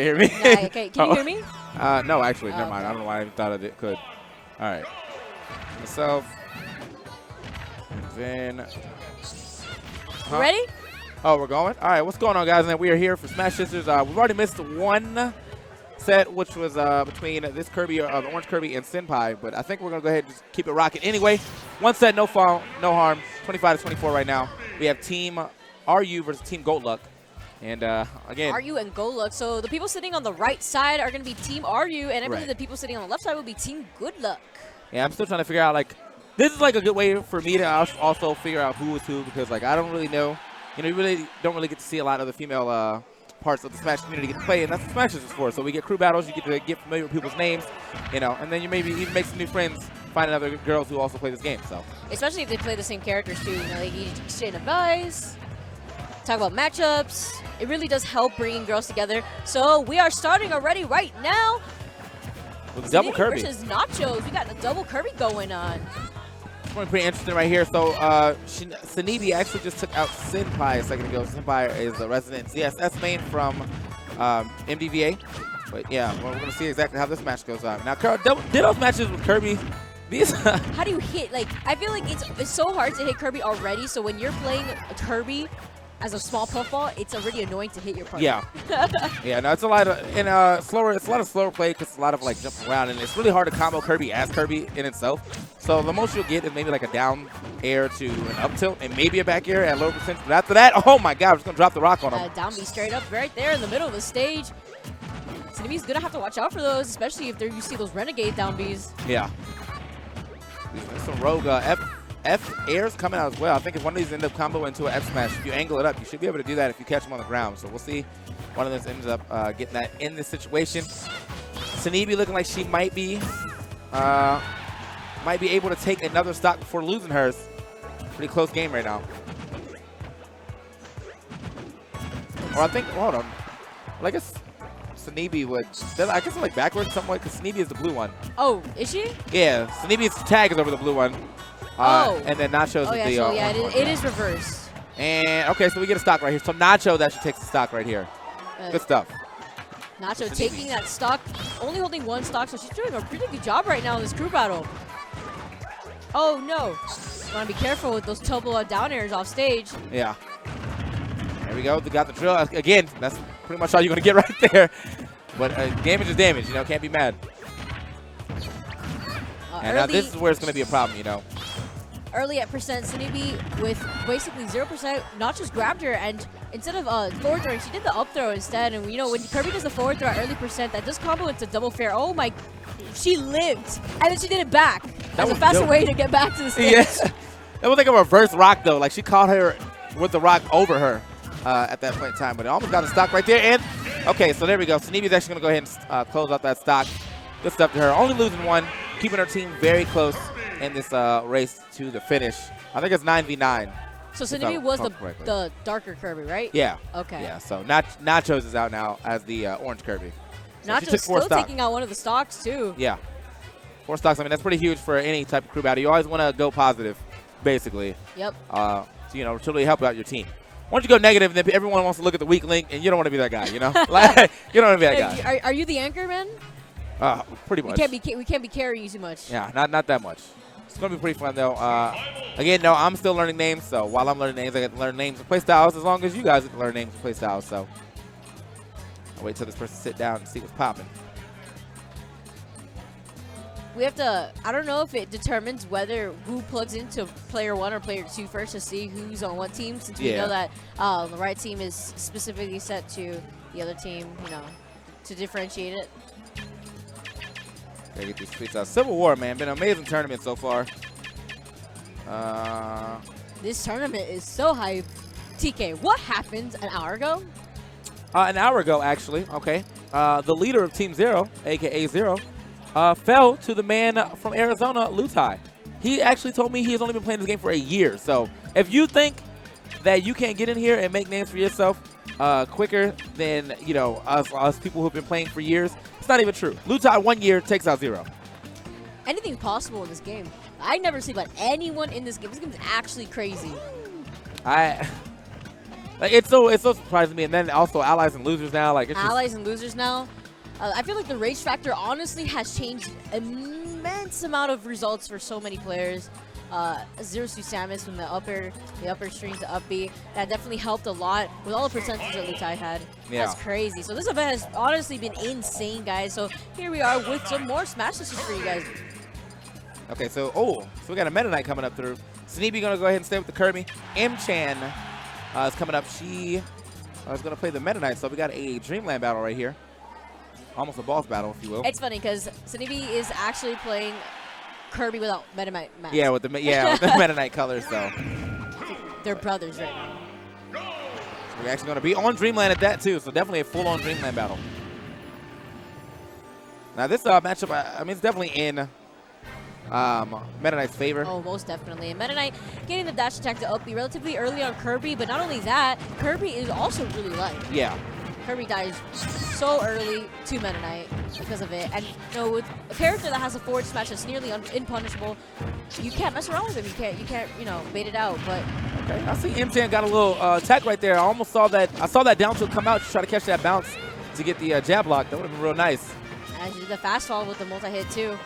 hear me. Nah, okay. Can you hear me? No, actually, never mind. Okay. I don't know why I thought it could. All right. Myself. And then. You ready? Oh, we're going? All right, what's going on, guys? And we are here for Smash Sisters. We've already missed one set, which was between this Kirby, the Orange Kirby, and Senpai. But I think we're going to go ahead and just keep it rocking. Anyway, one set, no foul, no harm. 25-24 right now. We have Team RU versus Team Gold Luck. And, again. RU and Gold Luck. So the people sitting on the right side are going to be Team RU, and I believe the people sitting on the left side will be Team Good Luck. Yeah, I'm still trying to figure out, like, this is, like, a good way for me to also figure out who is who because, like, I don't really know. You know, you really don't really get to see a lot of the female parts of the Smash community get to play, and that's what Smash is for. So we get crew battles, you get to get familiar with people's names, you know, and then you maybe even make some new friends, find other girls who also play this game. So especially if they play the same characters too, you know, they can exchange advice, talk about matchups. It really does help bringing girls together. So we are starting already right now. with double Kirby versus Nachos, we got the double Kirby going on. Pretty interesting right here. So Sanibi actually just took out Senpai a second ago. Senpai is a resident CSS main from MDVA. But yeah, well, we're going to see exactly how this match goes on. Now, Ditto's matches with Kirby, these how do you hit? Like, I feel like it's so hard to hit Kirby already. So when you're playing Kirby as a small puffball, it's already annoying to hit your partner. Yeah. Yeah, no, it's a lot of slower. It's a lot of slower play because it's a lot of like jumping around, and it's really hard to combo Kirby as Kirby in itself. So the most you'll get is maybe like a down air to an up tilt, and maybe a back air at lower percentage. But after that, oh my God, we're just gonna drop the rock on him. Down B straight up right there in the middle of the stage. Sanibi's gonna have to watch out for those, especially if you see those renegade down Bs. Yeah. There's some rogue F airs coming out as well. I think if one of these end up combo into an F smash, if you angle it up, you should be able to do that if you catch them on the ground. So we'll see. One of them ends up getting that in this situation. Sanibi looking like she might be able to take another stock before losing hers. Pretty close game right now. Or I think, hold on. Well, I guess Sanibi would, I guess I'm like backwards somewhat because Sanibi is the blue one. Oh, is she? Yeah, Sanibi's tag is over the blue one. And then Nacho's yeah, the so yeah, it is reversed. And okay, so we get a stock right here. So Nacho actually takes the stock right here. Good stuff. Nacho taking that stock, only holding one stock, so she's doing a pretty good job right now in this crew battle. Oh no, you want to be careful with those double down airs off stage. Yeah. There we go. They got the drill again. That's pretty much all you're gonna get right there. But damage is damage. You know, can't be mad. And now this is where it's gonna be a problem. You know. Early at percent, Sanibi with basically 0%. Nachos grabbed her, and instead of forward throwing, she did the up throw instead. And you know, when Kirby does the forward throw at early percent, that does combo into double fair. Oh my, she lived, and then she did it back. That's a faster way to get back to the stage. Yes. That was like a reverse rock though. Like she caught her with the rock over her at that point in time, but it almost got a stock right there. And okay, so there we go. Sanibi's actually gonna go ahead and close out that stock. Good stuff to her. Only losing one, keeping her team very close in this race to the finish. I think it's 9v9. So Sanibi was the darker Kirby, right? Yeah. Okay. Yeah, so Nachos is out now as the orange Kirby. So Nachos still taking out one of the stocks, too. Yeah. 4 stocks. I mean, that's pretty huge for any type of crew battle. You always want to go positive, basically. Yep. So, you know, to really help out your team. Once you go negative, then everyone wants to look at the weak link, and you don't want to be that guy, you know? Like, you don't want to be that guy. Are you the anchor, man? Pretty much. We can't be carrying you too much. Yeah, not that much. It's going to be pretty fun, though. Again, no, I'm still learning names, so while I'm learning names, I get to learn names and play styles as long as you guys get to learn names and play styles, so I'll wait till this person sit down and see what's popping. We have to, I don't know if it determines whether who plugs into player 1 or player 2 first to see who's on what team, since we know that the right team is specifically set to the other team, you know, to differentiate it. Gotta get these tweets out. Civil War, man. Been an amazing tournament so far. This tournament is so hype. TK, what happened an hour ago? An hour ago, actually. Okay. The leader of Team Zero, a.k.a. Zero, fell to the man from Arizona, Lutai. He actually told me he has only been playing this game for a year. So if you think that you can't get in here and make names for yourself quicker than, you know, us people who've been playing for years, it's not even true. Lutai 1 year takes out Zero. Anything's possible in this game. I never see about anyone in this game. This game is actually crazy. Like, it's so surprising me. And then also allies and losers now. Like it's Allies and losers now. I feel like the rage factor honestly has changed immense amount of results for so many players. Zero Suit Samus from the upper string to up B. That definitely helped a lot with all the percentages that Lutai had. Yeah. That's crazy. So this event has honestly been insane, guys. So here we are with some more Smash Sisters for you guys. Okay, so we got a Meta Knight coming up through. Sneeby gonna go ahead and stay with the Kirby. M-Chan is coming up. She is gonna play the Meta Knight. So we got a Dreamland battle right here. Almost a boss battle, if you will. It's funny because Sneeby is actually playing Kirby without Meta Knight mask. Yeah, with the Meta Knight colors, so. They're brothers right now. So we're actually going to be on Dreamland at that, too, so definitely a full-on Dreamland battle. Now, this matchup, I mean, it's definitely in Meta Knight's favor. Oh, most definitely. And Meta Knight getting the dash attack to up B relatively early on Kirby, but not only that, Kirby is also really light. Yeah. Kirby dies so early to Meta Knight because of it. And you know, with a character that has a forward smash that's nearly impunishable, you can't mess around with him. You can't, you know, bait it out. But okay, I see M10 got a little attack right there. I almost saw that. I saw that down tilt come out to try to catch that bounce to get the jab block. That would have been real nice. And she did the fast fall with the multi-hit too.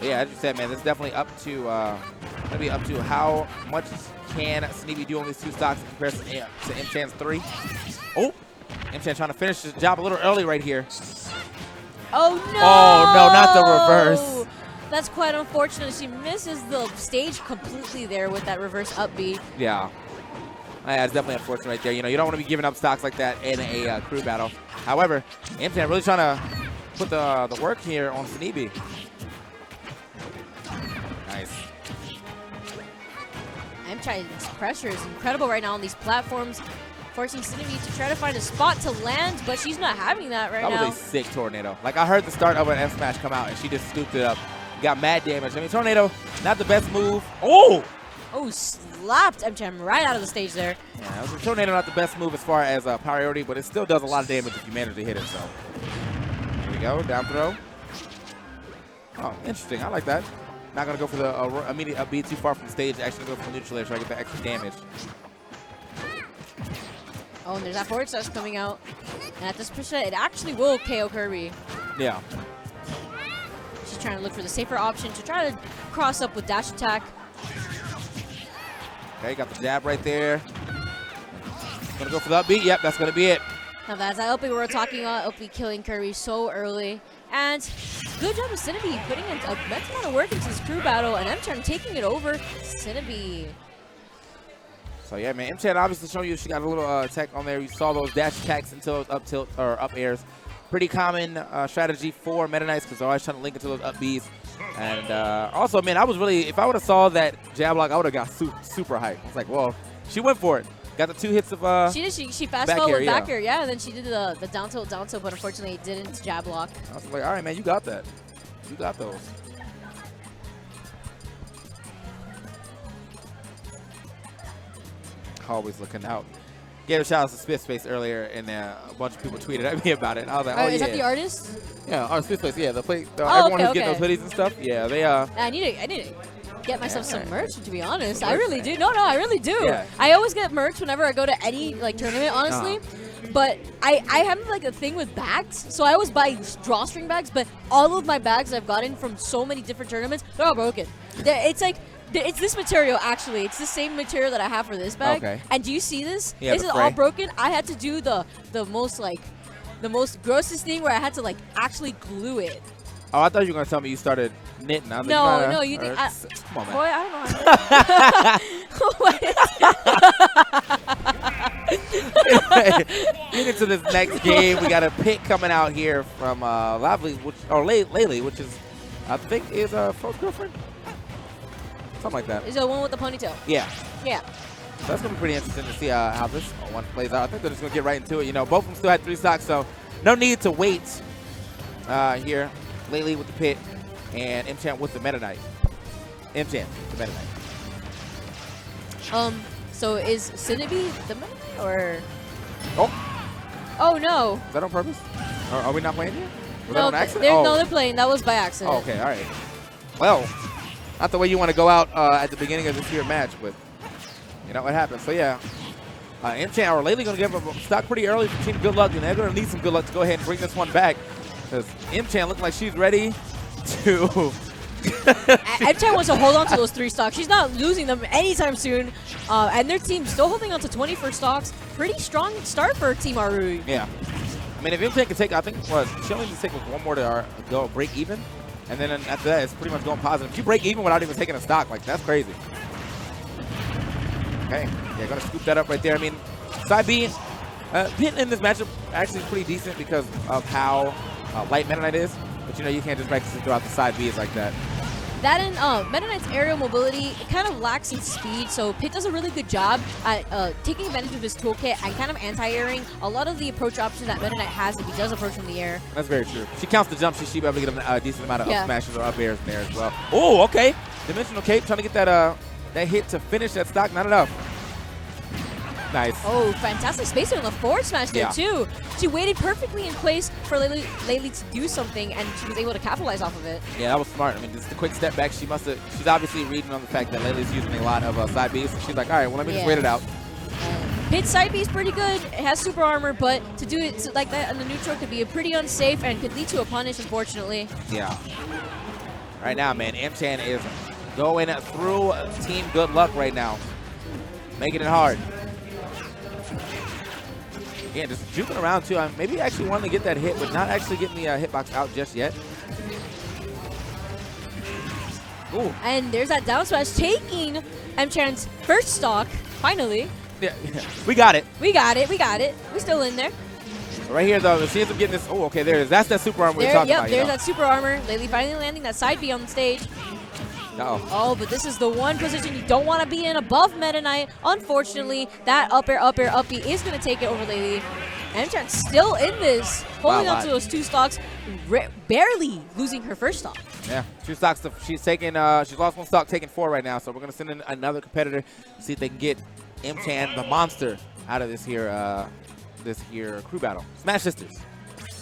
Yeah, as you said, man, this is definitely up to gonna be up to how much can Sneeby do on these two stocks in comparison to M10's 3. Oh, M10 trying to finish his job a little early right here. Oh no! Oh no, not the reverse. That's quite unfortunate. She misses the stage completely there with that reverse up B. Yeah. Yeah, it's definitely unfortunate right there. You know, you don't want to be giving up stocks like that in a crew battle. However, M10 really trying to put the work here on Sneeby. Nice. M-Tri's pressure is incredible right now on these platforms, forcing Sneeby to try to find a spot to land, but she's not having that right now. That was a sick tornado. Like, I heard the start of an F smash come out, and she just scooped it up. Got mad damage. I mean, tornado, not the best move. Oh! Oh, slapped M-Chan right out of the stage there. Yeah, it was a tornado, not the best move as far as priority, but it still does a lot of damage if you manage to hit it, so. Here we go, down throw. Oh, interesting. I like that. Not going to go for the immediate up B too far from the stage. Actually go for the neutral air, try to get the extra damage. Oh, and there's that forward slash coming out. And at this percent, it actually will KO Kirby. Yeah. She's trying to look for the safer option to try to cross up with dash attack. Okay, got the jab right there. Gonna go for the up B. Yep, that's gonna be it. Now that's that up B we were talking about, up B killing Kirby so early. And good job of Cinnabee putting in a immense amount of work into this crew battle, and M-Chan taking it over. Cinnabee. So yeah, man, M-Chan obviously showing you she got a little attack on there. You saw those dash attacks until up tilt or up airs. Pretty common strategy for Meta Knights because they're always trying to link into those up Bs. And also, man, I was really, if I would have saw that jab block, I would have got super hyped. I was like, well, she went for it. Got the 2 hits of she fast forward with back air, yeah, and then she did the down tilt, but unfortunately it didn't jab block. I was like, all right, man, you got that. You got those. Always looking out. Gave a shout out to Spit Space earlier, and a bunch of people tweeted at me about it. And I was like, oh, is yeah. that the artist? Yeah, Spit Space, yeah. okay, Everyone who's getting those hoodies and stuff, yeah, they I need to get myself some merch, to be honest. I really do. No, I really do. Yeah. I always get merch whenever I go to any tournament, honestly. But I have like a thing with bags, so I always buy drawstring bags. But all of my bags I've gotten from so many different tournaments, they're all broken. It's like it's this material actually. It's the same material that I have for this bag. Okay. And do you see this? Yeah, this is all broken. I had to do the most grossest thing where I had to actually glue it. Oh, I thought you were gonna tell me you started knitting. I was No, you think? Come on, man. Boy, I don't know. Getting into this next game, we got a pick coming out here from Laylee, which is I think is Fro's girlfriend, something like that. Is the one with the ponytail? Yeah. Yeah. So that's gonna be pretty interesting to see how this one plays out. I think they're just gonna get right into it. You know, both of them still had 3 stocks, so no need to wait here. Laylee with the pit, and M-Chan with the Meta Knight. M-Chan, the Meta Knight. So is Cinnabee the Meta Knight, or? Oh, no. is that on purpose? Are we not playing here? Was that No, on accident? no, they're playing. That was by accident. Oh, okay, all right. Well, not the way you want to go out at the beginning of this here match, but you know what happens. So yeah, M-Chan or Laylee going to give up stock pretty early for Team Good Luck, and they're going to need some good luck to go ahead and bring this one back. Because M-Chan looks like she's ready to... M-Chan wants to hold on to those 3 stocks. She's not losing them anytime soon. And their team still holding on to 21st stocks. Pretty strong start for Team Arui. Yeah. I mean, if M-Chan can take, I think, she only needs to take one more to go break even. And then after that, it's pretty much going positive. If you break even without even taking a stock, like, that's crazy. Okay. Yeah, going to scoop that up right there. I mean, side B, Pit in this matchup actually is pretty decent because of how light Meta Knight is. But, you know, you can't just practice it throughout the side Bs like that. That and Meta Knight's aerial mobility, it kind of lacks in speed, so Pit does a really good job at taking advantage of his toolkit and kind of anti-airing a lot of the approach options that Meta Knight has if he does approach from the air. That's very true. She counts the jump, she should be able to get a decent amount of up smashes or up airs in there as well. Oh, okay. Dimensional Cape trying to get that hit to finish that stock. Not enough. Nice. Oh, fantastic spacing on the forward smash there, too. She waited perfectly in place for Laylee to do something, and she was able to capitalize off of it. Yeah, that was smart. I mean, just a quick step back. She's obviously reading on the fact that Laylee's using a lot of side Bs, so she's like, all right, well, let me just wait it out. Pit's side B is pretty good. It has super armor, but to do it like that on the neutral could be pretty unsafe and could lead to a punish, unfortunately. Yeah. Right now, man, M-Chan is going through Team Good Luck right now. Making it hard. Yeah, just juking around too. Maybe actually wanting to get that hit, but not actually getting the hitbox out just yet. Ooh. And there's that down smash taking M-Chan's first stock, finally. Yeah, we got it. We got it, we got it. We're still in there. Right here, though, she ends up getting this. Oh, okay, there it is. That's that super armor we're talking about. There's that super armor. Laylee finally landing that side B on the stage. Uh-oh. Oh, but this is the one position you don't want to be in above Meta Knight. Unfortunately, that up air, up B is going to take it over Laylee. M-Chan still in this, holding on to those 2 stocks, barely losing her first stock. Yeah, 2 stocks. She's lost 1 stock, taking 4 right now. So we're going to send in another competitor, see if they can get M-Chan, the monster, out of this here crew battle. Smash Sisters.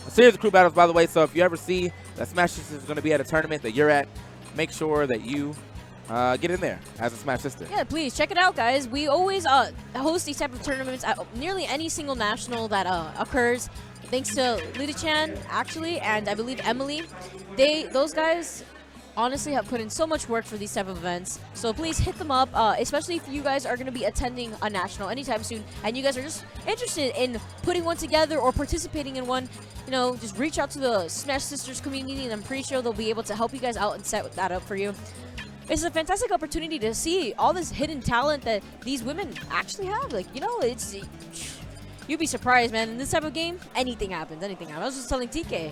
A series of crew battles, by the way. So if you ever see that Smash Sisters is going to be at a tournament that you're at, make sure that you get in there as a Smash Sister. Yeah, please check it out, guys. We always host these type of tournaments at nearly any single national that occurs. Thanks to Lita-chan, actually, and I believe Emily. Those guys honestly have put in so much work for these type of events. So please hit them up, especially if you guys are going to be attending a national anytime soon, and you guys are just interested in putting one together or participating in one. You know, just reach out to the Smash Sisters community, and I'm pretty sure they'll be able to help you guys out and set that up for you. It's a fantastic opportunity to see all this hidden talent that these women actually have. Like, you know, you'd be surprised, man. In this type of game, anything happens, anything happens. I was just telling TK,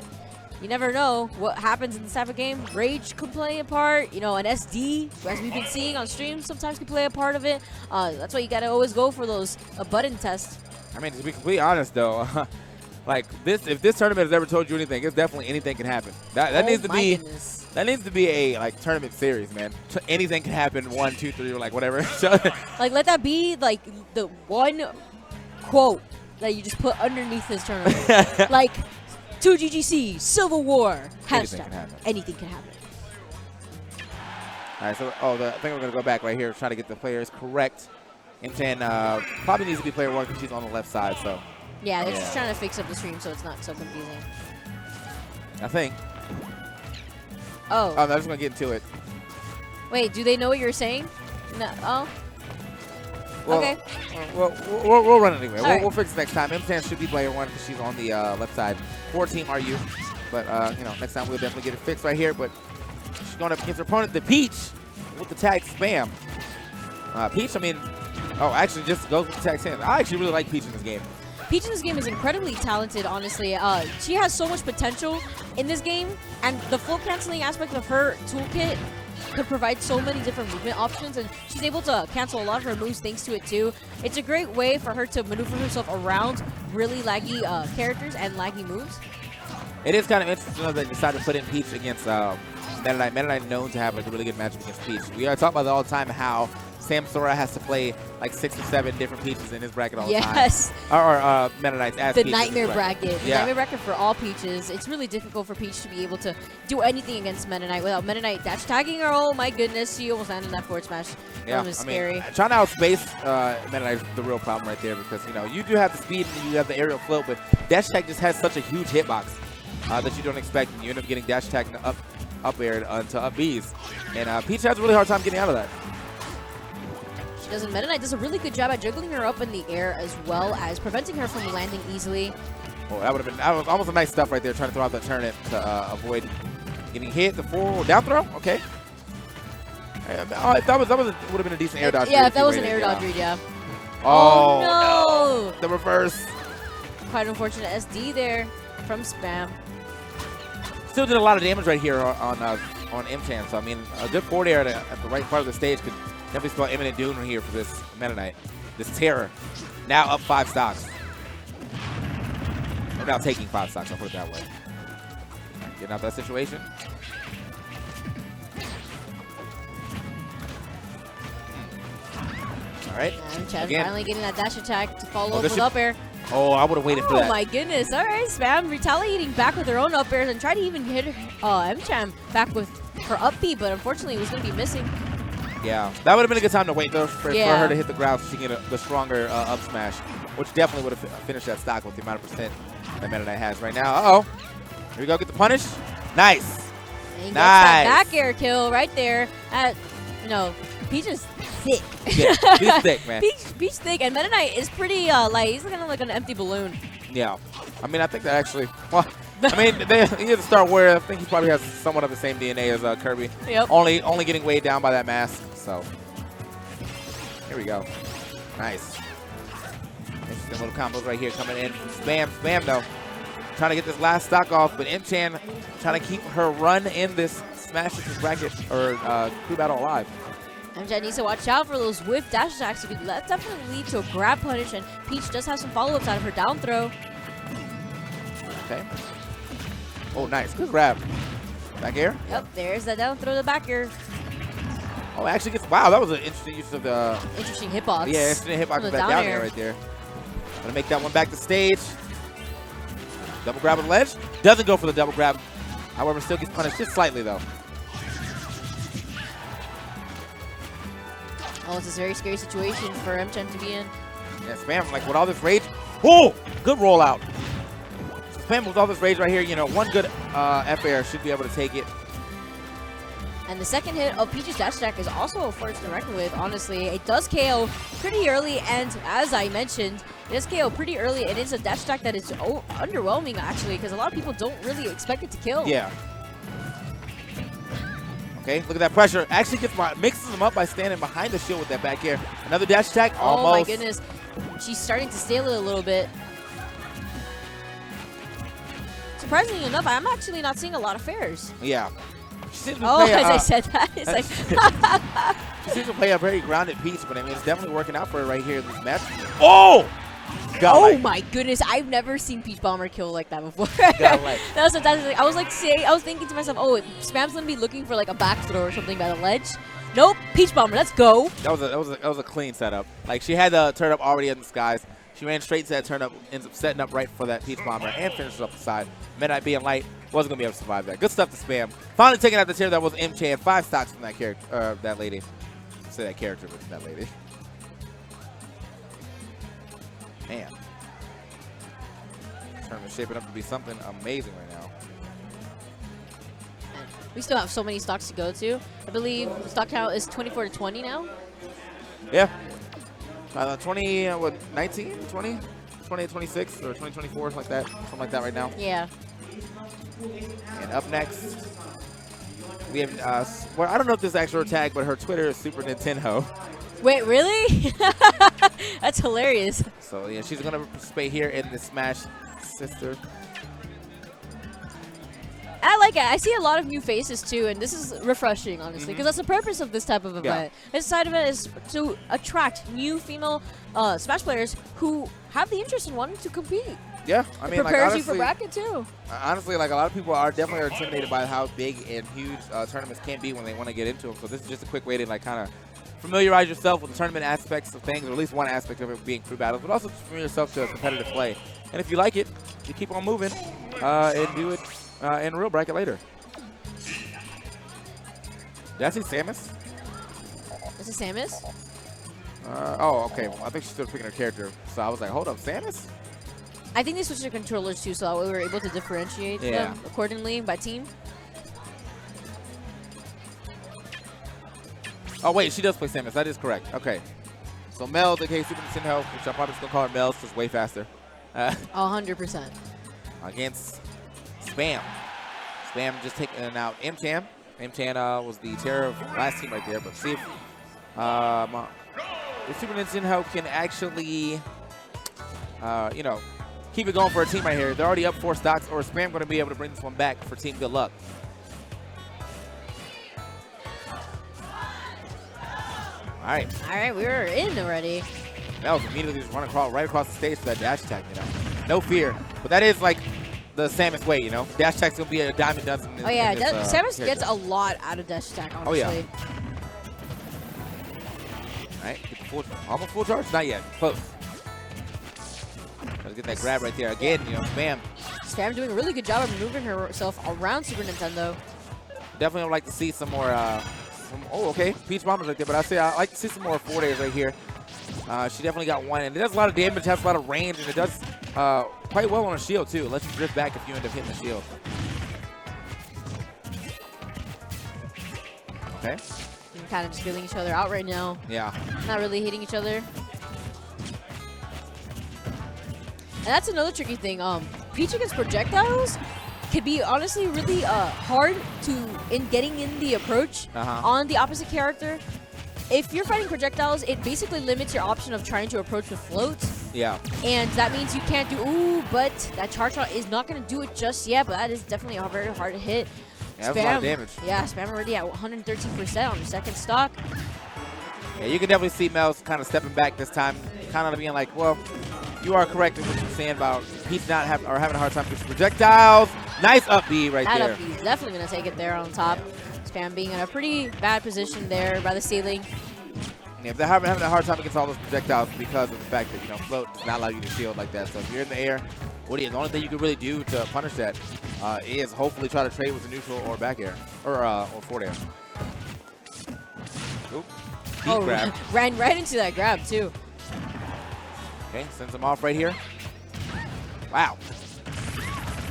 you never know what happens in this type of game. Rage can play a part, you know, an SD, as we've been seeing on stream, sometimes can play a part of it. That's why you gotta always go for those button tests. I mean, to be completely honest, though, like if this tournament has ever told you anything, it's definitely anything can happen. That needs to be goodness. That needs to be a tournament series, man. Anything can happen. 1, 2, 3, or like whatever. Like, let that be like the one quote that you just put underneath this tournament. Like 2GGC Civil War hashtag. Anything can happen. All right, so I think we're gonna go back right here, try to get the players correct. M-Chan probably needs to be player 1 because she's on the left side. So yeah, they're just trying to fix up the stream so it's not so confusing. I think. Oh. I'm just gonna get into it. Wait, do they know what you're saying? No. Oh. Well, okay. We'll run it anyway. Right. We'll fix it next time. M-Chan should be player 1 because she's on the left side for Team RU. But you know, next time we'll definitely get it fixed right here. But she's going up against her opponent, the Peach, with the tag spam. Peach, I mean, actually just goes with the tag spam. I actually really like Peach in this game. Peach in this game is incredibly talented, honestly. She has so much potential in this game, and the full canceling aspect of her toolkit could provide so many different movement options, and she's able to cancel a lot of her moves thanks to it too. It's a great way for her to maneuver herself around really laggy characters and laggy moves. It is kind of interesting that they decided to put in Peach against Meta Knight. Meta Knight known to have like a really good matchup against Peach. We are talking about all the time how Sam Sora has to play like 6 or 7 different Peaches in his bracket all the time. Yes. Or Meta Knight's as The Peaches in nightmare his bracket. The Yeah. nightmare bracket for all Peaches. It's really difficult for Peach to be able to do anything against Meta Knight without Meta Knight dash tagging her. Oh my goodness, she almost landed that forward smash. That was scary. Mean, trying to outspace Meta Knight's the real problem right there because, you know, you do have the speed and you have the aerial float, but dash tag just has such a huge hitbox that you don't expect, and you end up getting dash tag up air onto up Bs. And Peach has a really hard time getting out of that. She doesn't. Meta Knight does a really good job at juggling her up in the air as well as preventing her from landing easily. Oh, that would have been almost a nice stuff right there, trying to throw out that turnip to avoid getting hit. The forward down throw, okay. If that would have been a decent air dodge. Yeah, if that was an air dodge read, yeah. Oh no! The reverse. Quite unfortunate SD there from Spam. Still did a lot of damage right here on M-Chan. So I mean, a good forward air at the right part of the stage could definitely spell imminent doom here for this Meta Knight. This terror. Now up 5 stocks. Or now taking 5 stocks, I'll put it that way. Getting out of that situation. All right. M-Chan finally getting that dash attack to follow up with up air. Oh, I would have waited for that. Oh my goodness. All right, Spam retaliating back with her own up airs and tried to even hit M-Chan back with her up B, but unfortunately it was going to be missing. Yeah, that would have been a good time to wait though for her to hit the ground so she can get the stronger up smash, which definitely would have finished that stock with the amount of percent that Meta Knight has right now. Uh-oh. Here we go, get the punish. Nice. And he gets that back air kill right there. Peach is thick. Yeah, Peach thick, man. Peach thick, and Meta Knight is pretty light. He's kind of like an empty balloon. Yeah. I mean, I think that actually, well, I mean, he has to start where I think he probably has somewhat of the same DNA as Kirby. Yep. Only getting weighed down by that mask. So, here we go. Nice. Interesting little combos right here coming in from Spam though. Trying to get this last stock off, but M-Chan trying to keep her run in this Smash Sisters bracket or crew battle alive. M-Chan needs to watch out for those whiff dash attacks because that definitely lead to a grab punish, and Peach does have some follow-ups out of her down throw. Okay. Oh, nice. Good grab. Back air? Yep, there's that down throw, the back air. Oh, it actually gets, wow, that was an interesting use of the... Interesting hitbox. Yeah, interesting hitbox with that down air right there. Gonna make that one back to stage. Double grab with ledge. Doesn't go for the double grab. However, still gets punished just slightly, though. Oh, it's a very scary situation for M-Chan to be in. Yeah, Spam, like, with all this rage. Oh, good rollout. Spam with all this rage right here, you know, one good F-air should be able to take it. And the second hit of Peach's dash attack is also a force to reckon with, honestly. It does KO pretty early, and as I mentioned, it does KO pretty early, and it's a dash attack that is underwhelming, actually, because a lot of people don't really expect it to kill. Yeah. Okay, look at that pressure. Actually mixes him up by standing behind the shield with that back air. Another dash attack, almost. Oh my goodness. She's starting to stale it a little bit. Surprisingly enough, I'm actually not seeing a lot of fairs. Yeah. As I said that, it's like she seems to play a very grounded Peach, but I mean, it's definitely working out for her right here in this match. Oh! Oh my goodness! I've never seen Peach Bomber kill like that before. That was fantastic. I was thinking to myself, oh, Spam's gonna be looking for like a back throw or something by the ledge. Nope, Peach Bomber, let's go. That was a clean setup. Like, she had the turnip already in the skies. She ran straight to that turnip, ends up setting up right for that Peach Bomber and finishes up the side. Meta Knight being light, wasn't gonna be able to survive that. Good stuff to Spam. Finally taking out the tier that was M-Chan. 5 stocks from that character, that lady. I say that character, but that lady. Man. Tournament's shaping up to be something amazing right now. We still have so many stocks to go to. I believe stock count is 24 to 20 now. Yeah. 19, 20, 26, or 2024, something like that. Something like that right now. Yeah. And up next, we have, well, I don't know if this is actual tag, but her Twitter is Super Nintendo. Wait, really? That's hilarious. So, yeah, she's going to participate here in the Smash Sister. I like it. I see a lot of new faces too, and this is refreshing, honestly, because that's the purpose of this type of event. This side of it is to attract new female Smash players who have the interest in wanting to compete. Yeah, I mean, prepares like, honestly, you for bracket too. Honestly, like, a lot of people are definitely intimidated by how big and huge tournaments can be when they want to get into them. So this is just a quick way to like kind of familiarize yourself with the tournament aspects of things, or at least one aspect of it being crew battles, but also just familiarize yourself to competitive play. And if you like it, you keep on moving and do it in a real bracket later. Did I see Samus? Is it Samus? Oh, okay. Well, I think she's still picking her character. So I was like, hold up, Samus? I think they switched their controllers too, so that way we were able to differentiate them accordingly by team. Oh, wait, she does play Samus. That is correct. Okay. So Mel, aka Super Nintendo, which I'm probably just going to call her Mel's, just way faster. 100%. Against Spam. Spam just taking out M-Tan. M-Tan was the terror of last team right there. But see if the Super Nintendo can actually, you know, keep it going for a team right here. They're already up 4 stocks, or is Spam going to be able to bring this one back for Team Good Luck? All right, we're in already. That was immediately just running right across the stage for that dash attack, you know. No fear. But that is like the Samus way, you know. Dash attack's going to be a dime a dozen. Oh, yeah. Samus gets a lot out of dash attack, honestly. Oh, yeah. All right, get the almost full charge? Not yet. Close. Let's get that grab right there. Again, you know, Spam. Spam doing a really good job of maneuvering herself around Super Nintendo. Definitely would like to see some more. Oh, okay. Peach Bomber's right there, but I'd like to see some more 4-days right here. She definitely got one, and it does a lot of damage, has a lot of range, and it does quite well on a shield, too. Let's drift back if you end up hitting the shield. Okay. We're kind of just feeling each other out right now. Yeah. Not really hitting each other. And that's another tricky thing. Peach against projectiles could be honestly really hard in getting in the approach on the opposite character. If you're fighting projectiles, it basically limits your option of trying to approach with floats. Yeah. And that means you can't do, but that charge shot is not going to do it just yet, but that is definitely a very hard hit. Yeah, that's a lot of damage. Yeah, Spam already at 113% on the second stock. Yeah, you can definitely see Mel's kind of stepping back this time, kind of being like, well, you are correct in what you're saying about Peach not having a hard time with projectiles. Nice up B right there. That up B is definitely going to take it there on top. Spam being in a pretty bad position there by the ceiling. Yeah, if they're having a hard time against all those projectiles because of the fact that, you know, float does not allow you to shield like that. So if you're in the air, the only thing you can really do to punish that is hopefully try to trade with a neutral or back air, or forward air. Oop. Grab. Ran right into that grab, too. Okay, sends him off right here. Wow.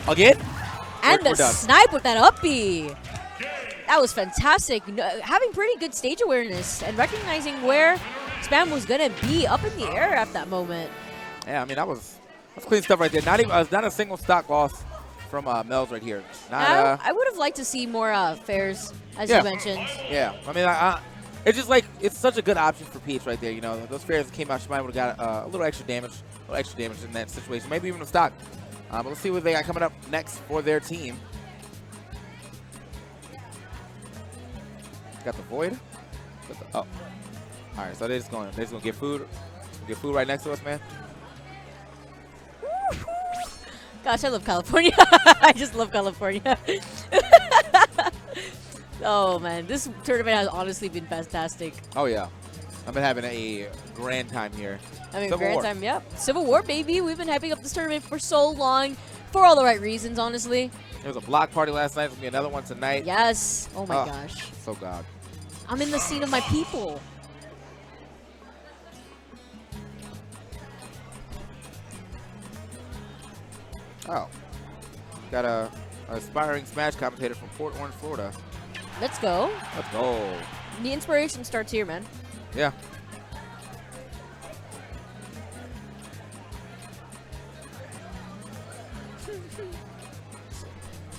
Again? And the snipe with that up B. That was fantastic. Having pretty good stage awareness and recognizing where Spam was going to be up in the air at that moment. Yeah, I mean, that's clean stuff right there. Not a single stock loss from Mel's right here. I would have liked to see more fairs, as you mentioned. Yeah, I mean, it's just like, it's such a good option for Peach right there. You know, those fairs that came out, she might have got a little extra damage in that situation. Maybe even a stock. But let's see what they got coming up next for their team. Got the Void. All right, so they're just gonna get food. Get food right next to us, man. Gosh, I love California. I just love California. Oh man, this tournament has honestly been fantastic. Oh yeah, I've been having a grand time here. Yep. Civil War, baby. We've been hyping up this tournament for so long, for all the right reasons, honestly. There was a block party last night. There's gonna be another one tonight. Yes. Oh my gosh. So God. I'm in the scene of my people. Oh. Got a aspiring Smash commentator from Fort Orange, Florida. Let's go. Let's go. The inspiration starts here, man. Yeah.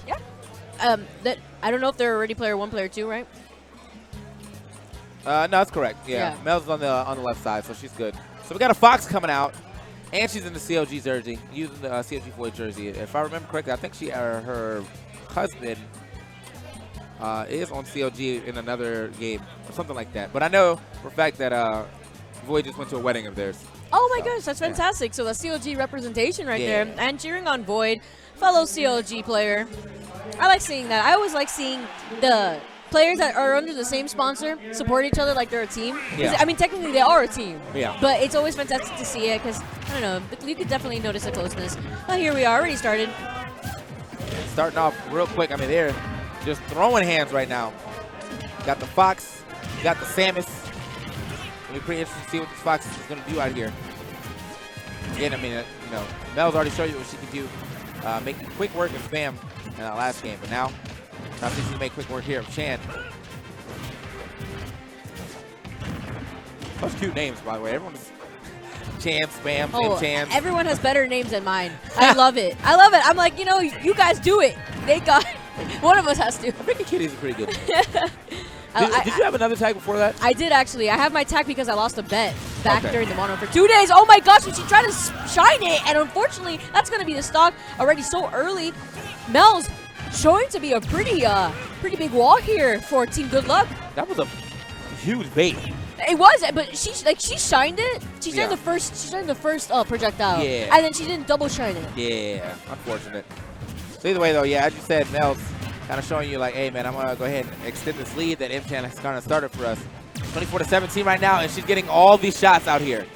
Yeah. I don't know if they're already player 1, player 2, right? No, that's correct. Yeah. Mel's on the left side, so she's good. So we got a Fox coming out, and she's in the CLG jersey, using the CLG Void jersey. If I remember correctly, I think her husband is on CLG in another game or something like that. But I know for a fact that Void just went to a wedding of theirs. Oh my gosh, that's fantastic. So the CLG representation right there, and cheering on Void, fellow CLG player. I like seeing that. I always like seeing the players that are under the same sponsor support each other like they're a team. 'Cause, Yeah. I mean, technically they are a team. Yeah. But it's always fantastic to see it because, I don't know, you could definitely notice the closeness. But here we are, already started. Starting off real quick. I mean, they're just throwing hands right now. Got the Fox, got the Samus. It'll be pretty interesting to see what this Fox is going to do out here. Again, I mean, you know, Mel's already showed you what she can do, making quick work of spam in that last game, but now I think she can make quick work here of Chan. Those cute names, by the way. Everyone's Chan, Spam, and Chan. Everyone has better names than mine. I love it. I love it. I'm like, you know, you guys do it. They got one of us has to. I think the Kitty's a pretty good name. Did you have another tag before that? I did, actually. I have my tag because I lost a bet back during the mono for 2 days. Oh my gosh, and she tried to shine it, and unfortunately, that's going to be the stock already so early. Mel's showing to be a pretty big wall here for Team Good Luck. That was a huge bait. It was, but she shined it. She shined the first projectile. Yeah. And then she didn't double shine it. Yeah, unfortunate. So either way, though, yeah, as you said, Mel's kind of showing you like, hey, man, I'm going to go ahead and extend this lead that M-Chan has kind of started for us. 24-17 right now, and she's getting all these shots out here.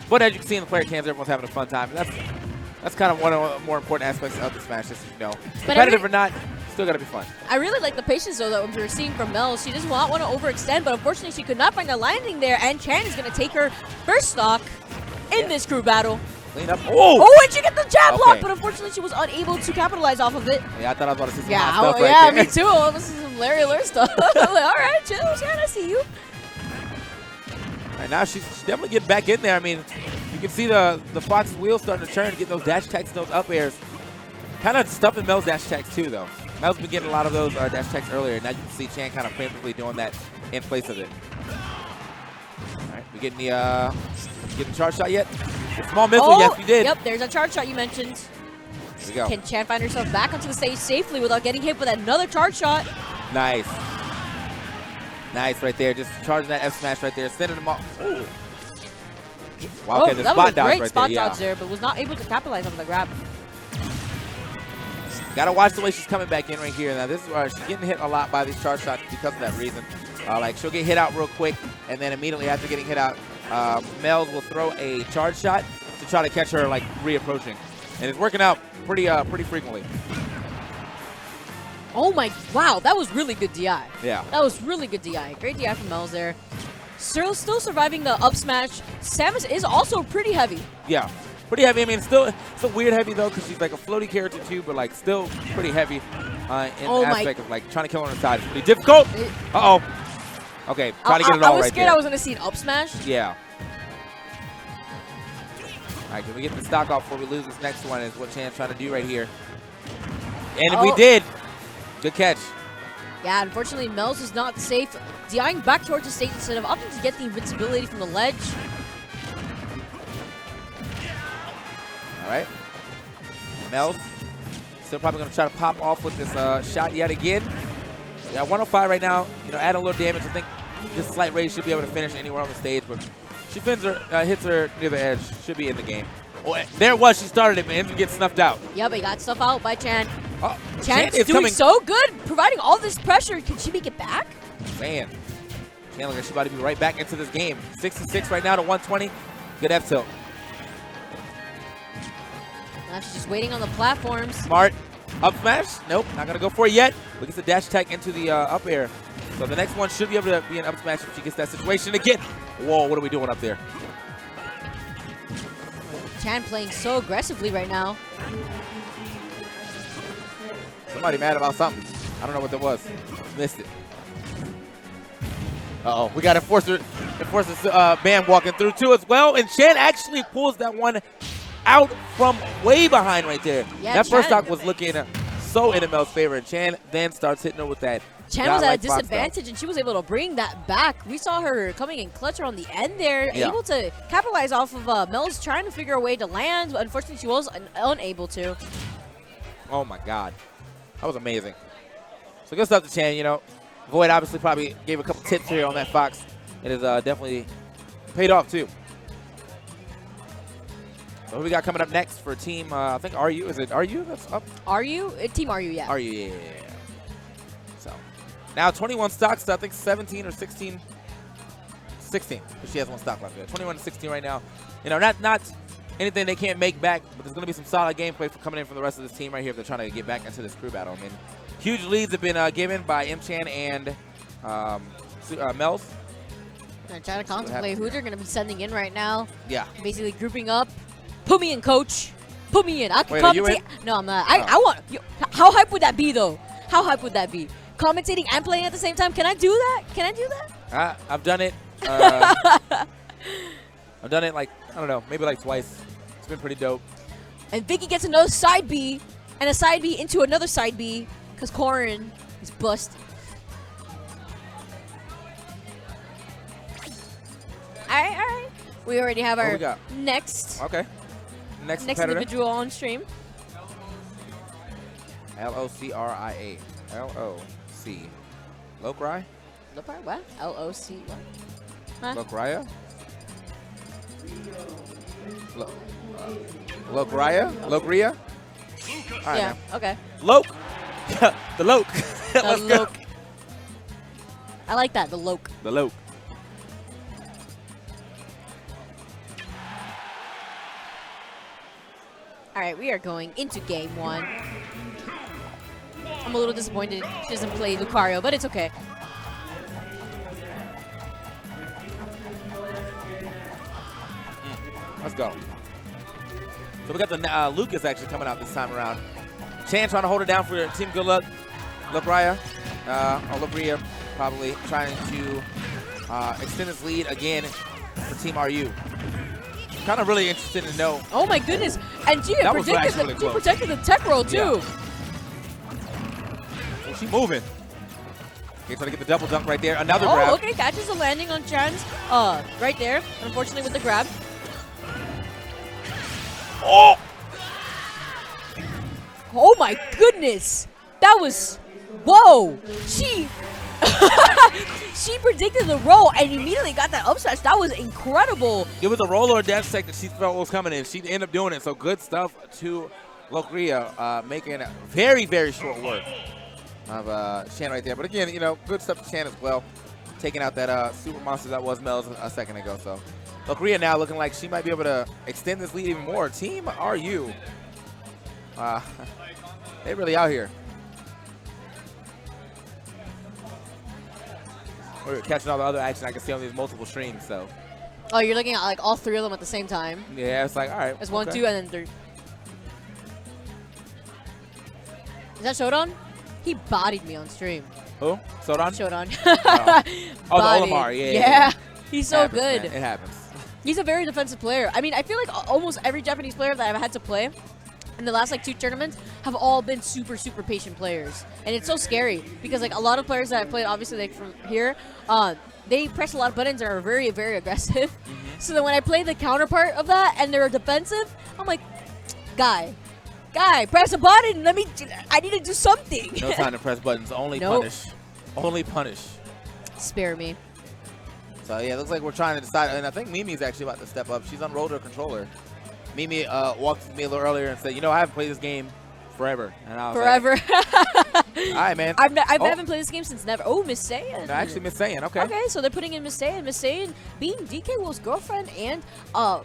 But as you can see in the player cams, everyone's having a fun time. That's kind of one of the more important aspects of the Smash, just, you know, competitive or not, still got to be fun. I really like the patience, though, that we're seeing from Mel. She does not want to overextend, but unfortunately, she could not find a landing there, and Chan is going to take her first stock in this crew battle. Clean up. Oh! Oh, and she got the jab block, but unfortunately, she was unable to capalize off of it. Yeah, I thought I was about to see some yeah, hot stuff right there. Me too. Oh, this is some Larry Alert stuff. I'm like, all right, chill, Chan, I see you. Right now, she's definitely getting back in there. I mean, you can see the Fox's wheels starting to turn, getting those dash attacks, those up airs. Kind of stuffing Mel's dash attacks too, though. Mel's been getting a lot of those dash attacks earlier. Now you can see Chan kind of preemptively doing that in place of it. All right, we getting the charge shot yet? Small missile, yes, we did. Yep, there's a charge shot you mentioned. There we go. Can Chan find herself back onto the stage safely without getting hit with another charge shot? Nice. Nice right there. Just charging that F smash right there. Sending them off. Ooh. Wow, okay, the that spot was a dodge great right spot there. dodge there, but was not able to capitalize on the grab. Gotta watch the way she's coming back in right here. Now this is where she's getting hit a lot by these charge shots because of that reason. Like she'll get hit out real quick, and then immediately after getting hit out, Mel's will throw a charge shot to try to catch her like reapproaching, and it's working out pretty frequently. Oh my, wow, that was really good DI. Yeah. That was really good DI. Great DI from Mel's there. Still surviving the up smash. Samus is also pretty heavy. Yeah, pretty heavy. I mean, it's a weird heavy though, because she's like a floaty character too, but like still pretty heavy in the aspect of like trying to kill her on the side. It's pretty difficult. Uh-oh. Okay, trying to get it all right there. I was scared I was going to see an up smash. Yeah. All right, can we get the stock off before we lose this next one is what Chan's trying to do right here. And we did. Good catch. Yeah, unfortunately, Mel's is not safe. DIing back towards the stage instead of opting to get the invincibility from the ledge. All right. Mel's still probably going to try to pop off with this shot yet again. Yeah, 105 right now. You know, add a little damage. I think this slight raise should be able to finish anywhere on the stage, but she hits her near the edge. Should be in the game. Oh, there it was. She started it, but ends up getting snuffed out. Yeah, but he got stuff out by Chan. Oh, Chan is doing so good, providing all this pressure. Can she make it back? Man. Chan looks like she's about to be right back into this game. 66 right now to 120. Good F tilt. Now she's just waiting on the platforms. Smart. Up smash? Nope, not going to go for it yet. We get the dash attack into the up air. So the next one should be able to be an up smash if she gets that situation again. Whoa, what are we doing up there? Chan playing so aggressively right now. Somebody mad about something. I don't know what that was. Missed it. Uh-oh, we got Enforcer Bam walking through too as well. And Chan actually pulls that one out from way behind right there. Yeah, that first stock was looking so in Mel's favor. And Chan then starts hitting her with that. Chan was at a disadvantage, and she was able to bring that back. We saw her coming in clutch on the end there, able to capitalize off of Mel's trying to figure a way to land, but unfortunately she was unable to. Oh my God. That was amazing. So good stuff to Chan, you know. Void obviously probably gave a couple tips here on that Fox. It has definitely paid off too. So who we got coming up next for team, I think RU, is it RU that's up? RU? Team RU, yeah. RU, yeah. So Now 21 stocks, so I think 17 or 16. 16, because she has 1 stock left there. 21 to 16 right now. You know, not anything they can't make back, but there's going to be some solid gameplay for coming in from the rest of this team right here if they're trying to get back into this crew battle. I mean, huge leads have been given by M-Chan and Mel's. I'm trying to contemplate who they're going to be sending in right now. Yeah. Basically grouping up. Put me in, coach. Put me in. I can Wait, are you commentate. in? No, I'm not. I want. How hype would that be, though? How hype would that be? Commentating and playing at the same time? Can I do that? Can I do that? I've done it. I've done it like, I don't know, maybe like twice. It's been pretty dope. And Vicky gets another side B, and a side B into another side B, because Corin is busted. Alright. We already have our next individual on stream. L-O-C-R-I-A. L-O-C. Lokrai? Lokrai? What? L-O-C what? Huh? Lokraya? Lokraya? Lokria? All right, yeah, man. okay. Loke. The Loke. The Let's Loke. go. I like that, the Loke. The Loke. All right, we are going into game 1. I'm a little disappointed she doesn't play Lucario, but it's okay. Let's go. So we got the Lucas actually coming out this time around. Chan trying to hold it down for Team Good Luck. Lucaria, or Lucria, probably trying to extend his lead again for Team RU. Kind of really interested to know. Oh my goodness! And Gia protected the tech roll too. Yeah. Oh, she's moving. Okay, trying to get the double dunk right there. Another grab. Oh, okay, catches the landing on Chan's right there. Unfortunately, with the grab. Oh! Oh my goodness! That was, whoa! She predicted the roll and immediately got that up smash. That was incredible. It was a roll or a dash tech that she felt was coming in. She ended up doing it. So good stuff to Lokria, making very, very short work of Shan right there. But again, you know, good stuff to Shan as well, taking out that super monster that was Mel's a second ago. So Lokria now looking like she might be able to extend this lead even more. Team RU, they really out here. We're catching all the other action I can see on these multiple streams, so. Oh, you're looking at like all 3 of them at the same time? Yeah, it's like, all right. It's 1, 2, and then 3. Is that Shodan? He bodied me on stream. Who? Sodan? Shodan. Oh, the Olimar, yeah. Yeah, he's so happens, good. Man. It happens. He's a very defensive player. I mean, I feel like almost every Japanese player that I've had to play in the last like 2 tournaments have all been super, super patient players. And it's so scary because like a lot of players that I've played, obviously like from here, they press a lot of buttons and are very, very aggressive. So then when I play the counterpart of that and they're defensive, I'm like, guy, press a button. I need to do something. No time to press buttons. Only punish. Only punish. Spare me. So yeah, it looks like we're trying to decide. And I think Mimi's actually about to step up. She's unrolled her controller. Mimi walked to me a little earlier and said, you know, I haven't played this game forever. And I was like, all right, man. I haven't played this game since never. Oh, Miss Saiyan. No, actually, Miss Saiyan. Okay. Okay, so they're putting in Miss Saiyan. Miss Saiyan being DK Will's girlfriend and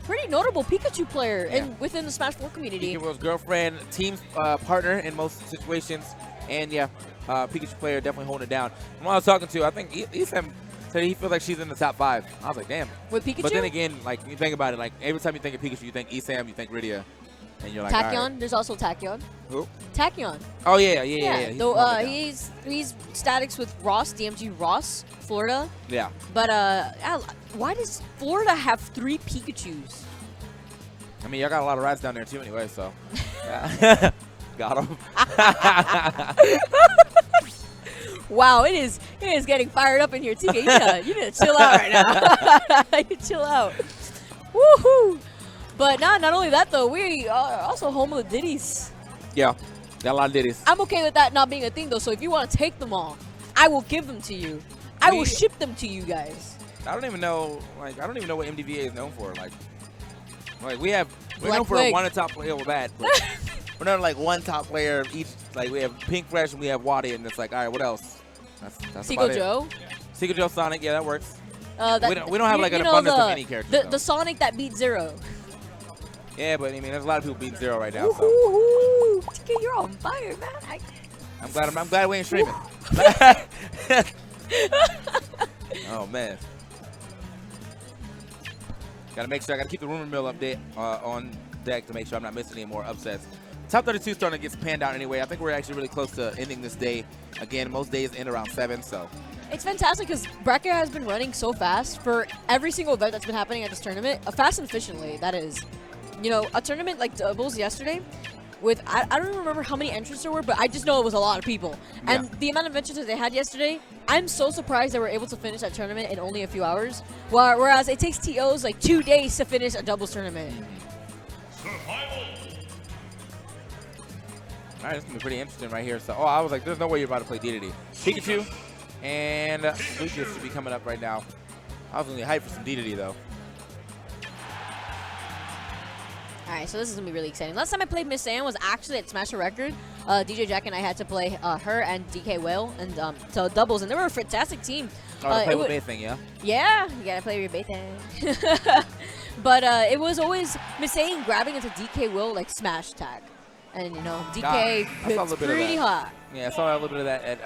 pretty notable Pikachu player within the Smash 4 community. DK Will's girlfriend, team partner in most situations. And yeah, Pikachu player definitely holding it down. From what I was talking to, I think Isam said he feels like she's in the top 5. I was like, damn. With Pikachu? But then again, like, you think about it, like, every time you think of Pikachu, you think Isam, you think Rydia. And you're like, Tachyon. all right. There's also Tachyon. Who? Tachyon. Oh, yeah. He's statics with Ross, DMG Ross, Florida. Yeah. But why does Florida have 3 Pikachus? I mean, y'all got a lot of rides down there, too, anyway, so. Got him. Wow, it is getting fired up in here, TK. You need to chill out right now. You chill out. Woohoo! But not only that though, we are also home of the ditties. Yeah, got a lot of ditties. I'm okay with that not being a thing though. So if you want to take them all, I will give them to you. I will ship them to you guys. I don't even know what MDVA is known for. Like we're known for Plague. one top player with that. But we're not like one top player each. Like we have Pink Fresh and we have Wadi, and it's like, all right, what else? That's Seagull about it. Joe. Seagull Joe Sonic, yeah, that works. We don't have like an abundance of any characters. The Sonic that beat Zero. Yeah, but I mean, there's a lot of people beating Zero right now. So. TK, you're on fire, man. I'm glad we ain't streaming. Oh man. Gotta make sure I gotta keep the rumor mill update on deck to make sure I'm not missing any more upsets. Top 32 starting to get panned out anyway. I think we're actually really close to ending this day. Again, most days end around 7, so. It's fantastic because bracket has been running so fast for every single event that's been happening at this tournament. Fast and efficiently, that is. You know, a tournament like doubles yesterday with, I don't even remember how many entrants there were, but I just know it was a lot of people. And the amount of entrants that they had yesterday, I'm so surprised they were able to finish that tournament in only a few hours. Whereas it takes TOs like 2 days to finish a doubles tournament. All right, this is going to be pretty interesting right here. So, I was like, there's no way you're about to play DDD. Pikachu and Lucas should be coming up right now. I was going to be hyped for some DDD, though. All right, so this is going to be really exciting. Last time I played Miss Ann was actually at Smash a Record. DJ Jack and I had to play her and DK Whale and so doubles, and they were a fantastic team. Play with Baything, yeah? Yeah, you got to play with your Baything. But it was always Miss Ann grabbing into DK Will like Smash tag. And, you know, DK hits pretty hot. Yeah, I saw a little bit of that at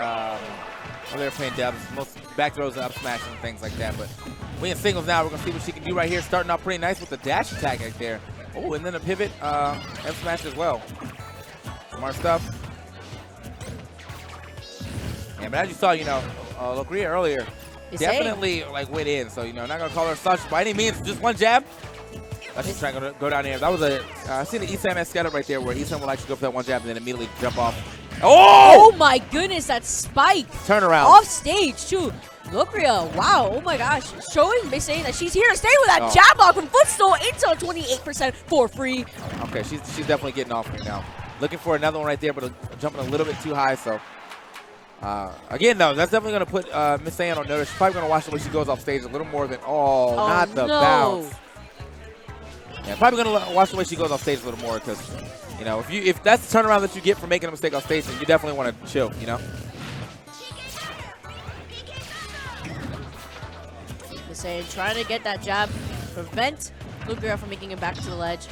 when they were playing dubs. Most back throws and up smash and things like that. But we in singles now. We're going to see what she can do right here. Starting off pretty nice with the dash attack right there. Oh, and then a pivot up smash as well. Smart stuff. Yeah, but as you saw, you know, Locria earlier definitely like went in. So, you know, not going to call her such by any means. Just one jab. That's just trying to go down there. That was I seen the Esam setup right there where Esam will actually go for that one jab and then immediately jump off. Oh my goodness, that spike. Turnaround. Off stage, too. Locria, wow, oh my gosh. Showing me saying that she's here to stay with that jab lock from Footstool into 28% for free. Okay, she's definitely getting off right now. Looking for another one right there, but jumping a little bit too high, so. Again, though, that's definitely going to put Miss Ann on notice. She's probably going to watch the way she goes off stage a little more than, not the bounce. Yeah, probably going to watch the way she goes off stage a little more because, you know, if that's the turnaround that you get for making a mistake off stage, then you definitely want to chill, you know? Miss Ann trying to get that jab, prevent Locria from making it back to the ledge.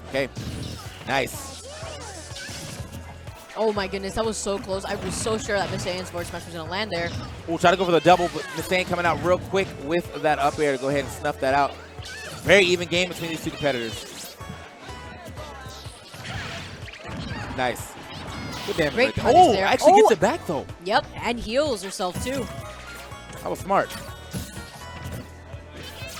Okay, nice. Oh my goodness, that was so close. I was so sure that Miss Ann's forward smash was going to land there. We'll try to go for the double, but Miss Ann coming out real quick with that up air to go ahead and snuff that out. Very even game between these two competitors. Nice. Good damage. Great right punish there. Actually gets it back though. Yep, and heals herself too. That was smart.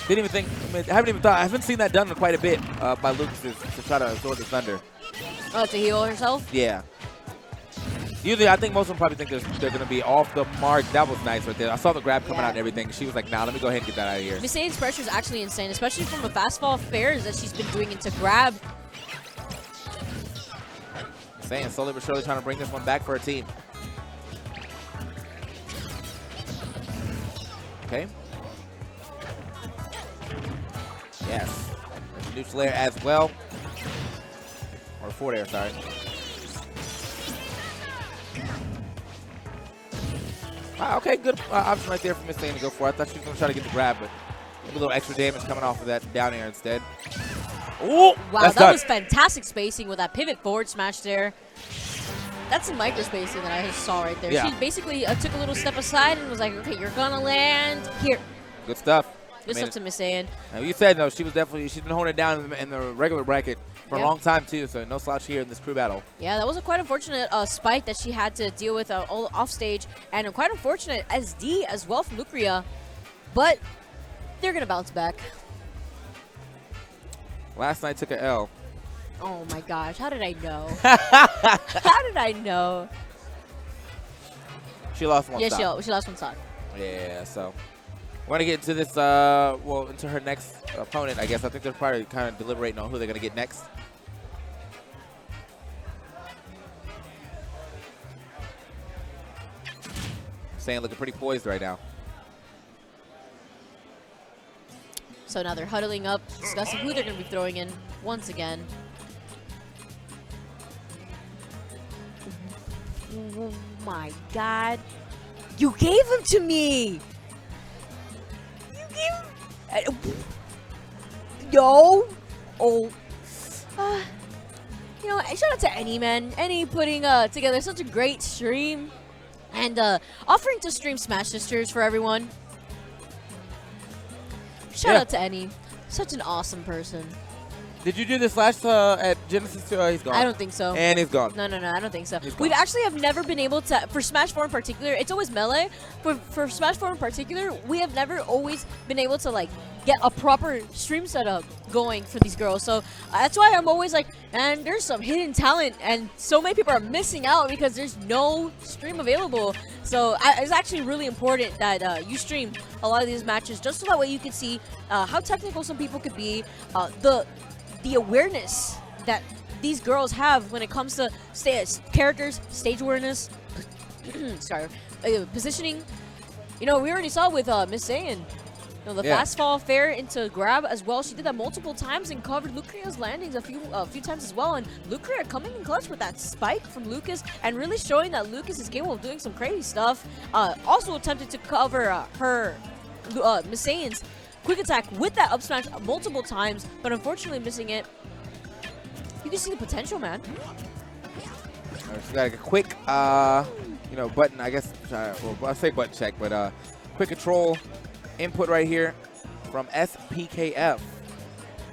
Didn't even think. I mean, I haven't seen that done quite a bit by Lucas to try to absorb the thunder. Oh, to heal herself? Yeah. Usually, I think most of them probably think they're going to be off the mark. That was nice right there. I saw the grab coming out and everything. She was like, nah, let me go ahead and get that out of here. Miss Ann's pressure is actually insane, especially from the fast fall fairs that she's been doing into grab. Saying slowly but surely trying to bring this one back for her team. Okay. Yes. Neutral air as well. Or forward air, sorry. Okay, good option right there for Miss Ann to go for. I thought she was going to try to get the grab, but maybe a little extra damage coming off of that down air instead. Ooh, wow, that was fantastic spacing with that pivot forward smash there. That's some micro spacing that I just saw right there. Yeah. She basically took a little step aside and was like, okay, you're going to land here. Good stuff. Good stuff to Miss Ann. You said, no, she's been holding it down in the regular bracket for a long time, too, so no slouch here in this crew battle. Yeah, that was a quite unfortunate spike that she had to deal with off stage, and a quite unfortunate SD as well from Locria, but they're going to bounce back. Last night took an L. Oh my gosh, how did I know? How did I know? She lost one stock. Yeah, she lost one stock. Yeah, so we're going to get into this, into her next opponent, I guess. I think they're probably kind of deliberating on who they're going to get next. Saying looking pretty poised right now. So now they're huddling up, discussing who they're going to be throwing in once again. Oh my god. You gave him to me! You gave him... No! Oh. You know, shout out to Enny, man. Enny putting together such a great stream. And offering to stream Smash Sisters for everyone. Shout out to Enny. Such an awesome person. Did you do this last at Genesis 2? He's gone. I don't think so. And he's gone. No, I don't think so. We actually have never been able to, for Smash 4 in particular, it's always Melee. For Smash 4 in particular, we have never always been able to, like, get a proper stream setup going for these girls. So that's why I'm always like, and there's some hidden talent, and so many people are missing out because there's no stream available. So it's actually really important that you stream a lot of these matches just so that way you can see how technical some people could be, the awareness that these girls have when it comes to characters, stage awareness, sorry, positioning. You know, we already saw with Miss Saiyan, you know, the fast fall fair into grab as well. She did that multiple times and covered Lucrea's landings a few times as well. And Lucrea coming in clutch with that spike from Lucas and really showing that Lucas is capable of doing some crazy stuff. Also attempted to cover her Miss Saiyan's quick attack with that up smash multiple times, but unfortunately missing it. You can see the potential, man. She's got a quick, you know, button, I guess, well, I say button check, but quick control input right here from SPKF. Right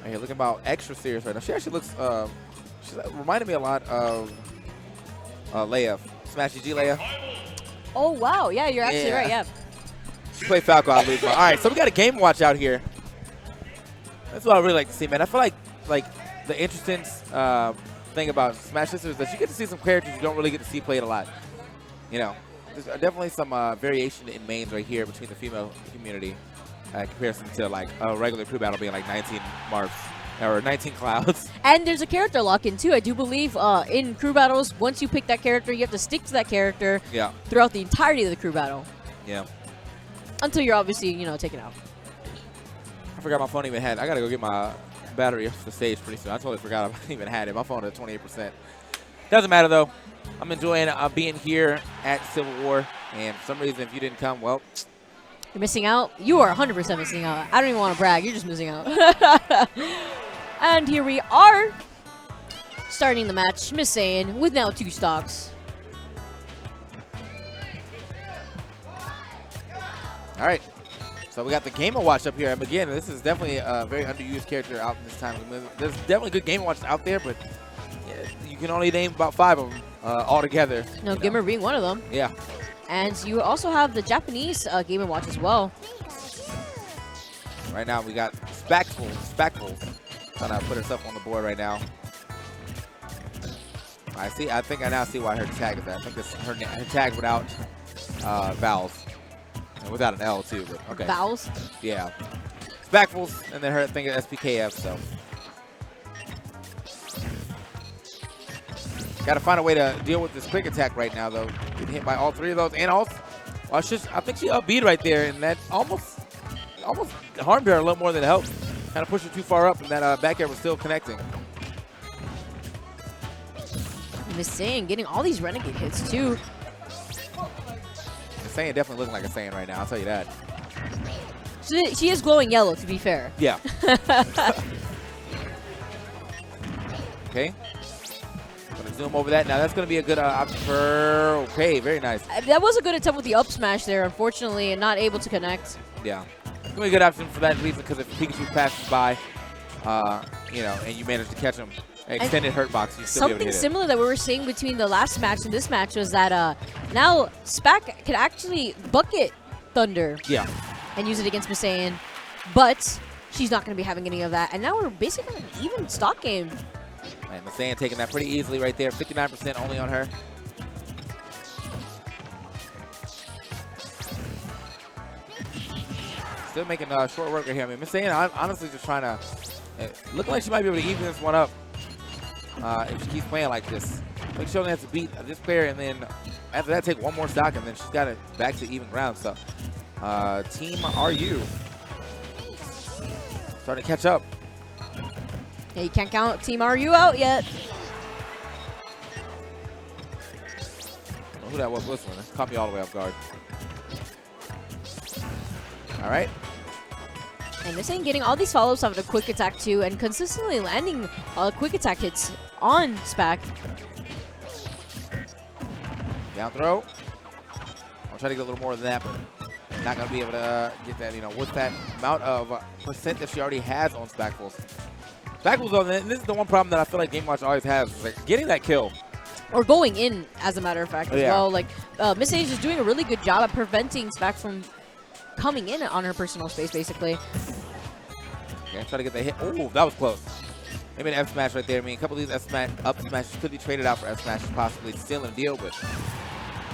here, looking about extra serious right now. She actually looks, she reminded me a lot of Leia, Smash G Leia. Oh, wow. Yeah, you're actually right, yeah. She played Falco, I believe. All right, so we got a game watch out here. That's what I really like to see, man. I feel like the interesting thing about Smash Sisters is that you get to see some characters you don't really get to see played a lot. You know, there's definitely some variation in mains right here between the female community in comparison to like a regular crew battle being like 19 marks or 19 clouds. And there's a character lock-in too. I do believe in crew battles, once you pick that character, you have to stick to that character throughout the entirety of the crew battle. Yeah. Until you're obviously, you know, taken out. I forgot my phone even had. I gotta go get my battery off the stage pretty soon. I totally forgot I even had it. My phone at 28%. Doesn't matter though. I'm enjoying being here at Civil War, and for some reason, if you didn't come, well, you're missing out. You are 100% missing out. I don't even want to brag. You're just missing out. And here we are, starting the match. Miss Saiyan with now 2 stocks. All right, so we got the Game & Watch up here. And again, this is definitely a very underused character out in this time. There's definitely good Game & Watches out there, but you can only name about 5 of them altogether. No, Gimmer being one of them. Yeah. And you also have the Japanese Game & Watch as well. Right now we got Spackful trying to put herself on the board right now. I think I now see why her tag is there. I think this her tag without vowels. And without an L too, but okay. Vowels? Yeah. Spackfuls, and then her thing is SPKF, so. Got to find a way to deal with this quick attack right now, though. Getting hit by all 3 of those, and also, well, I think she upbeat right there, and that almost harmed her a little more than it helped. Kind of pushed her too far up, and that back air was still connecting. Miss Saiyan getting all these renegade hits too. Saiyan definitely looking like a Saiyan right now, I'll tell you that. She is glowing yellow, to be fair. Yeah. Okay. Gonna zoom over that. Now that's gonna be a good option for. Okay, very nice. That was a good attempt with the up smash there, unfortunately, and not able to connect. Yeah. Gonna be a good option for that reason, because if Pikachu passes by, you know, and you manage to catch him, extended hurt box, you still be able to hit it. Something similar that we were seeing between the last match and this match was that now Spack can actually bucket Thunder. Yeah. And use it against Miss Saiyan, but she's not going to be having any of that. And now we're basically an even stock game. And Miss Saiyan taking that pretty easily right there. 59% only on her. Still making short work right here. I mean, Miss Saiyan, I'm honestly just trying to, looking like she might be able to even this one up if she keeps playing like this. I think she only has to beat this player, and then after that, take one more stock, and then she's got it back to even ground. So, Team RU starting to catch up. Yeah, you can't count Team RU out yet. who that was whistling. That caught me all the way off guard. All right. And this ain't getting all these follow-ups off of a quick attack too, and consistently landing quick attack hits on Spack. Down throw. I'll try to get a little more than that, but not going to be able to get that, you know, with that amount of percent that she already has on Spackfuls. Spackfuls, though, and this is the one problem that I feel like Game Watch always has, is like getting that kill. Or going in, as a matter of fact, as well. Like, Miss Age is doing a really good job at preventing Spack from coming in on her personal space, basically. Okay, try to get the hit. Oh, that was close. Maybe an F smash right there. I mean, a couple of these F smash up smashes could be traded out for F smashes, possibly stealing a deal, but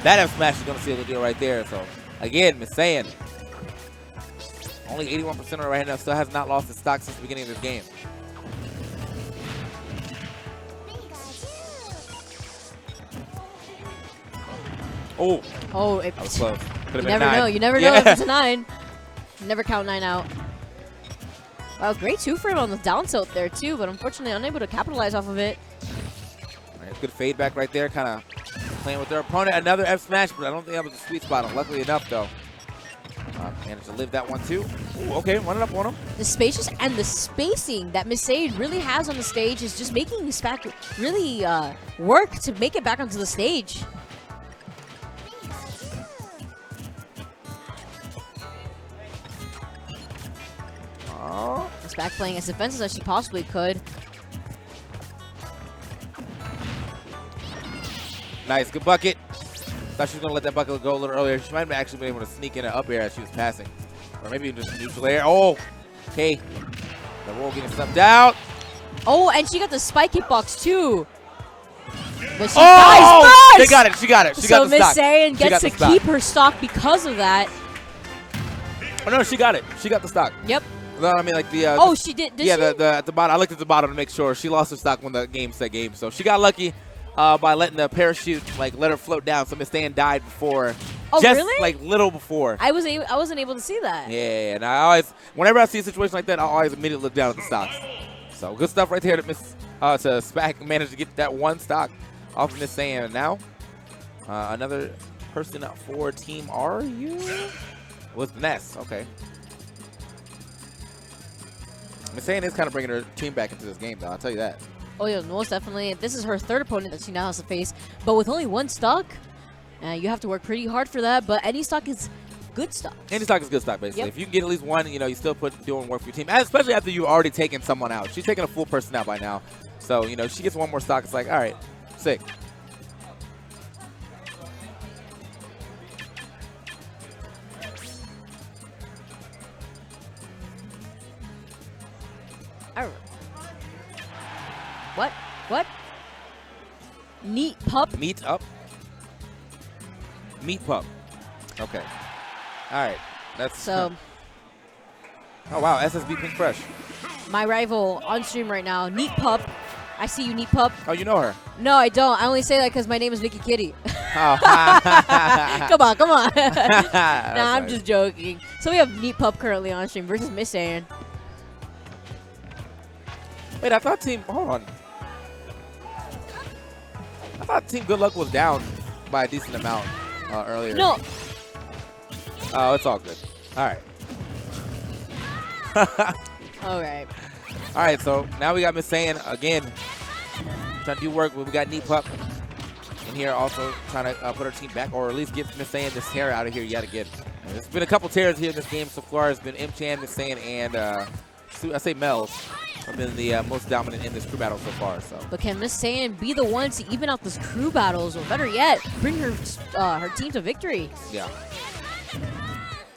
that F smash is going to seal the deal right there. So, again, Miss Saiyan, only 81% right now, still has not lost its stock since the beginning of this game. Oh, That was close. You never know. You never know if it's a 9. Never count 9 out. Wow, great 2-frame on the down tilt there too, but unfortunately unable to capitalize off of it. Right, good fade back right there, kind of playing with their opponent. Another F smash, but I don't think that was a sweet spot. Luckily enough, though, managed to live that one too. Ooh, okay, running up on him. The spacious and the spacing that Miss Sage really has on the stage is just making Spack really work to make it back onto the stage. Spack playing as defensive as she possibly could. Nice, good bucket. Thought she was going to let that bucket go a little earlier. She might have actually been able to sneak in an up air as she was passing. Or maybe even just neutral air. Oh, okay. The roll getting stumped out. Oh, and she got the spike hitbox too. But she dies first! They got it. She got it. She got the stock. So Miss Saiyan gets to keep her stock because of that. Oh, no, she got it. She got the stock. Yep. No, I mean, like the. Oh, she did. Did yeah, she? at the bottom. I looked at the bottom to make sure she lost her stock when the game said game. So she got lucky by letting the parachute let her float down. So Miss Saiyan died before. Oh, just really? Like little before. I wasn't able to see that. Yeah, and I always, whenever I see a situation like that, I always immediately look down at the stocks. So good stuff right there to Spack managed to get that one stock off of Miss Saiyan. And now another person for Team RU was Ness. Okay. Miss Saiyan is kind of bringing her team back into this game, though. I'll tell you that. Oh, yeah, most definitely. This is her third opponent that she now has to face. But with only one stock, you have to work pretty hard for that. But any stock is good stock. Any stock is good stock, basically. Yep. If you can get at least one, you still doing work for your team. And especially after you've already taken someone out. She's taking a full person out by now. So, she gets one more stock. It's like, all right, sick. What? Neat pup? Meat up. Meat pup. Okay. All right. That's so. Oh wow, SSB Pink Fresh. My rival on stream right now, Neat Pup. I see you, Neat Pup. Oh, you know her? No, I don't. I only say that because my name is Vicky Kitty. Oh. Come on. Nah, I'm nice. just joking. So we have Neat Pup currently on stream versus Miss Saiyan. Wait, I thought Team. Hold on. I thought Team Good Luck was down by a decent amount earlier. No. Oh, it's all good. All right. All right. All right, so now we got Miss Saiyan again trying to do work. We got Neat Pup in here also trying to put our team back, or at least get Miss Saiyan this tear out of here yet again. There's been a couple tears here in this game so far. It's been M-Chan, Miss Saiyan, and I say Mel's have been the most dominant in this crew battle so far. So, but can Miss Saiyan be the one to even out this crew battles, or better yet, bring her team to victory? Yeah.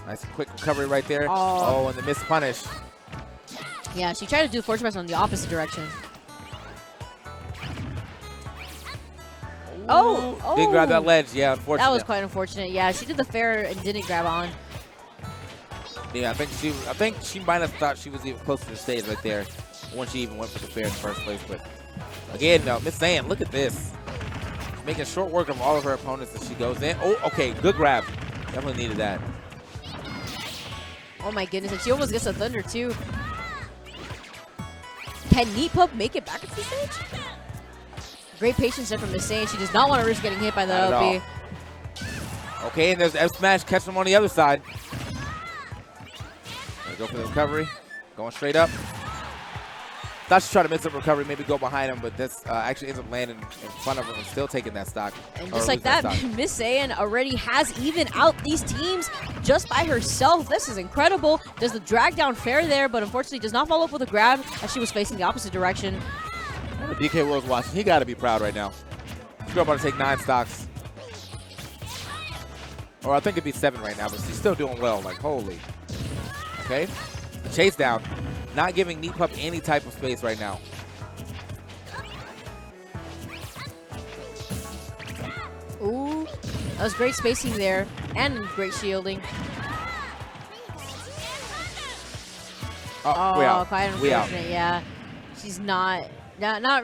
Nice quick recovery right there. Oh, and the miss punish. Yeah, she tried to do the fortune press on the opposite direction. Oh! Didn't grab that ledge. Yeah, unfortunately. That was quite unfortunate. Yeah, she did the fair and didn't grab on. Yeah, I think she might have thought she was even closer to the stage right there when she even went for the fair in the first place. But again, no, Miss Saiyan, look at this. She's making short work of all of her opponents as she goes in. Oh, okay, good grab. Definitely needed that. Oh my goodness, and she almost gets a thunder too. Can Neat Pup make it back into the stage? Great patience there from Miss Saiyan. She does not want to risk getting hit by the LB. Okay, and there's F smash catching him on the other side. Go for the recovery. Going straight up. Thought she tried to mix up recovery, maybe go behind him, but this actually ends up landing in front of him and still taking that stock. And just like that, Miss Saiyan already has even out these teams just by herself. This is incredible. Does the drag down fair there, but unfortunately does not follow up with a grab as she was facing the opposite direction. DK World's watching. He got to be proud right now. She's about to take 9 stocks. Or I think it'd be 7 right now, but she's still doing well. Like, holy. Okay. Chase down. Not giving Neat Pup any type of space right now. Ooh, that was great spacing there and great shielding. Oh, we out. Quite unfortunate. Yeah, she's not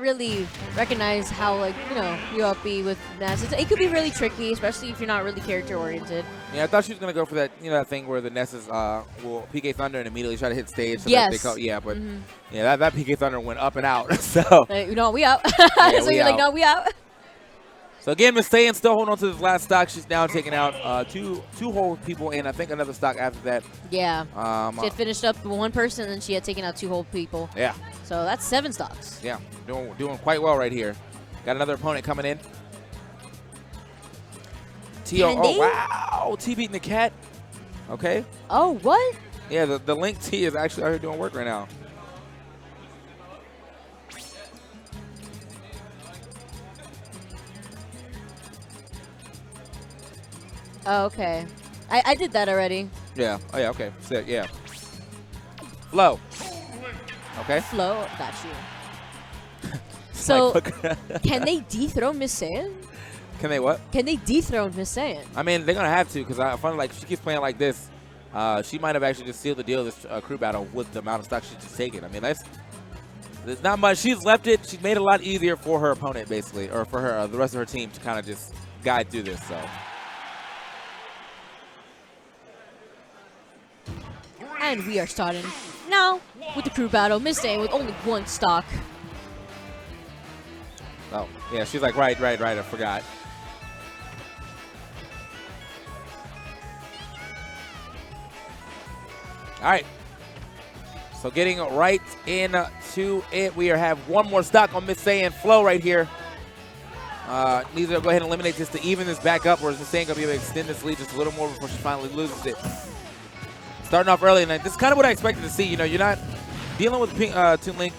really recognize how, like, you know, you up B with Ness. It could be really tricky, especially if you're not really character oriented. Yeah, I thought she was gonna go for that, you know, that thing where the Nesses will PK Thunder and immediately try to hit stage. So yes. That yeah, but yeah, that PK Thunder went up and out. So you know, we out. Yeah, so you're like, no, we out. So again, Miss Saiyan still holding on to this last stock. She's now taking out two whole people and I think another stock after that. Yeah. She had finished up one person and then she had taken out 2 whole people. Yeah. So that's 7 stocks. Yeah, doing quite well right here. Got another opponent coming in. T.O. Oh, wow. T beating the cat. Okay. Oh, what? Yeah, the Link T is actually out here doing work right now. Oh, okay. I did that already. Yeah. Oh, yeah, okay. Sick, yeah. Flow. Okay. Flow, got you. So, can they dethrone Miss Saiyan? Can they what? Can they dethrone Miss Saiyan? I mean, they're going to have to because I find like she keeps playing like this. She might have actually just sealed the deal this crew battle with the amount of stock she's just taken. I mean, there's not much. She's left it. She's made it a lot easier for her opponent, basically, or for her the rest of her team to kind of just guide through this. So. And we are starting now with the crew battle. Miss Saiyan with only 1 stock. Oh, yeah, she's like, right, I forgot. All right. So getting right into it, we have 1 more stock on Miss Saiyan Flow right here. Needs to go ahead and eliminate this to even this back up, or is Miss Saiyan going to be able to extend this lead just a little more before she finally loses it? Starting off early, and this is kind of what I expected to see. You know, you're not dealing with Toon Link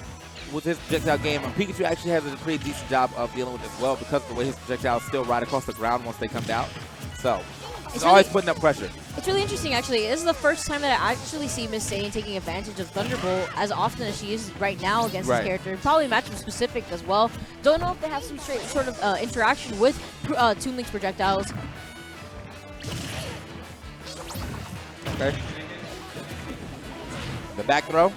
with his projectile game. Pikachu actually has a pretty decent job of dealing with it as well because of the way his projectiles still ride across the ground once they come down. So he's always putting up pressure. It's really interesting, actually. This is the first time that I actually see Miss Saiyan taking advantage of Thunderbolt as often as she is right now against this character. Probably matchup specific as well. Don't know if they have some straight sort of interaction with Toon Link's projectiles. Okay. The back throw.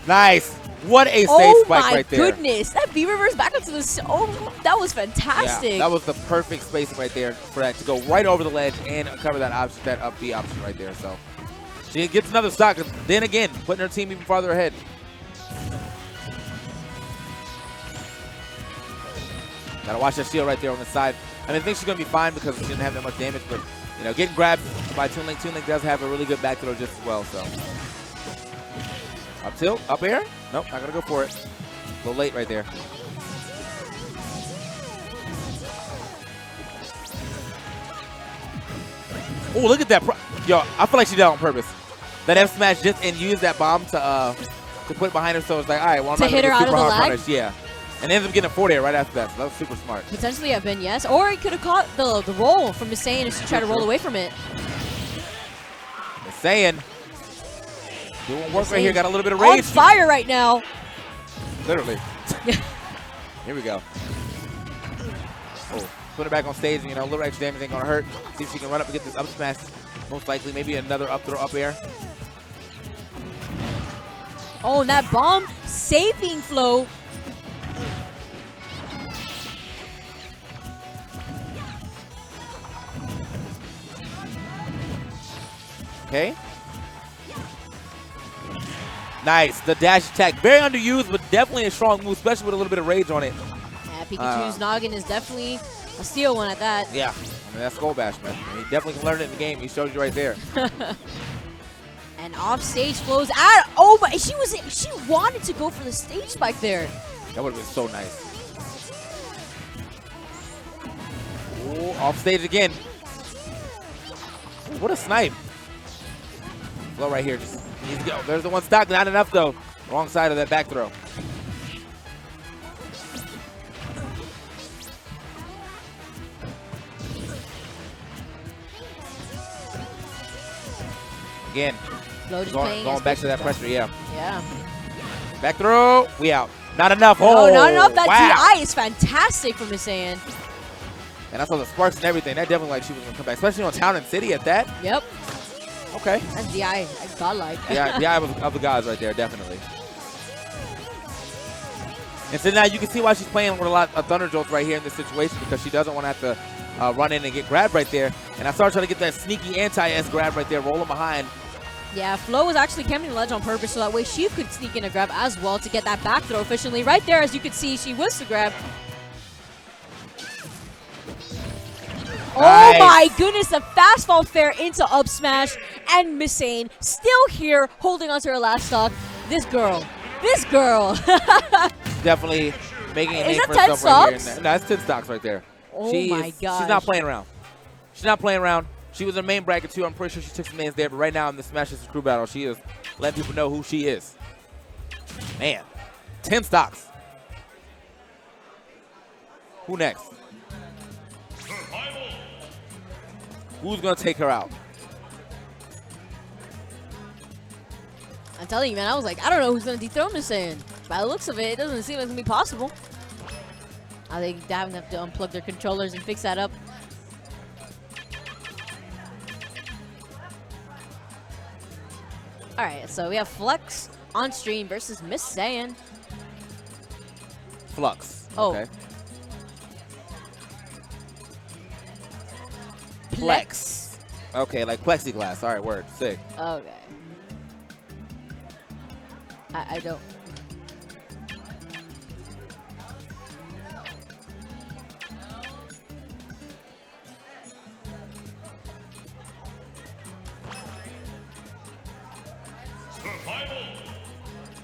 Nice. What a safe spike right there. Oh my goodness. That B reverse back up to the... Oh, that was fantastic. Yeah, that was the perfect spacing right there for that to go right over the ledge and cover that option, that up B option right there. So she gets another stock. Then again, putting her team even farther ahead. Gotta watch that shield right there on the side. I mean, I think she's gonna be fine because she didn't have that much damage, but you know, getting grabbed by Toon Link. Toon Link does have a really good back throw just as well, so. Up tilt, up air? Nope, not gonna go for it. A little late right there. Oh, look at that. Yo, I feel like she did that on purpose. That F smash just and used that bomb to put it behind her, so it's like, all right, well, I'm not gonna get super hard punish. Yeah. And ends up getting a 4-air right after that, so that was super smart. Potentially have been, yes. Or he could have caught the roll from Miss Saiyan if she tried to roll away from it. Miss Saiyan doing work right here. Got a little bit of rage. On fire right now. Literally. Here we go. Oh, put it back on stage. You know, a little extra damage ain't going to hurt. See if she can run up and get this up smash. Most likely, maybe another up throw, up air. Oh, and that bomb saving Flow. Okay. Nice. The dash attack. Very underused, but definitely a strong move, especially with a little bit of rage on it. Yeah, Pikachu's noggin is definitely A steal one at that. Yeah, I mean, that's Skull Bash, man. He definitely can learn it in the game. He showed you right there. And off stage flows out. Oh my! She wanted to go for the stage spike there. That would have been so nice. Ooh, off stage again. Ooh, what a snipe. Flow right here. Just needs to go. There's the one stock. Not enough, though. Wrong side of that back throw. Again. Going back to that pressure, yeah. Yeah. Back throw. We out. Not enough. No, Oh, not enough. That wow. DI is fantastic from Miss Saiyan. And I saw the sparks and everything. That definitely like she was going to come back, especially on Town and City at that. Yep. Okay. That DI, godlike. Yeah, DI was of the gods right there, definitely. And so now you can see why she's playing with a lot of Thunder Jolts right here in this situation, because she doesn't want to have to run in and get grabbed right there. And I started trying to get that sneaky anti-S grab right there, rolling behind. Yeah, Flo was actually camping the ledge on purpose so that way she could sneak in a grab as well to get that back throw efficiently. Right there, as you could see, she was the grab. Nice. Oh my goodness, a fast fall fair into up smash, and Miss Saiyan still here holding on to her last stock. This girl. Definitely making a name for 10 herself right stocks? here. No, that's 10 stocks right there. Oh my gosh. She's not playing around. She's not playing around. She was in the main bracket too. I'm pretty sure she took some names there, but right now in the Smash Sisters crew battle, she is letting people know who she is. Man, 10 stocks. Who next? Who's gonna take her out? I'm telling you, man, I was like, I don't know who's going to dethrone Miss Saiyan. By the looks of it, it doesn't seem like it's going to be possible. I think they're having to unplug their controllers and fix that up. All right, so we have Flex on stream versus Miss Saiyan. Flux. Oh. Okay. Plex. Okay, like plexiglass. All right, word. Sick. Okay. I don't.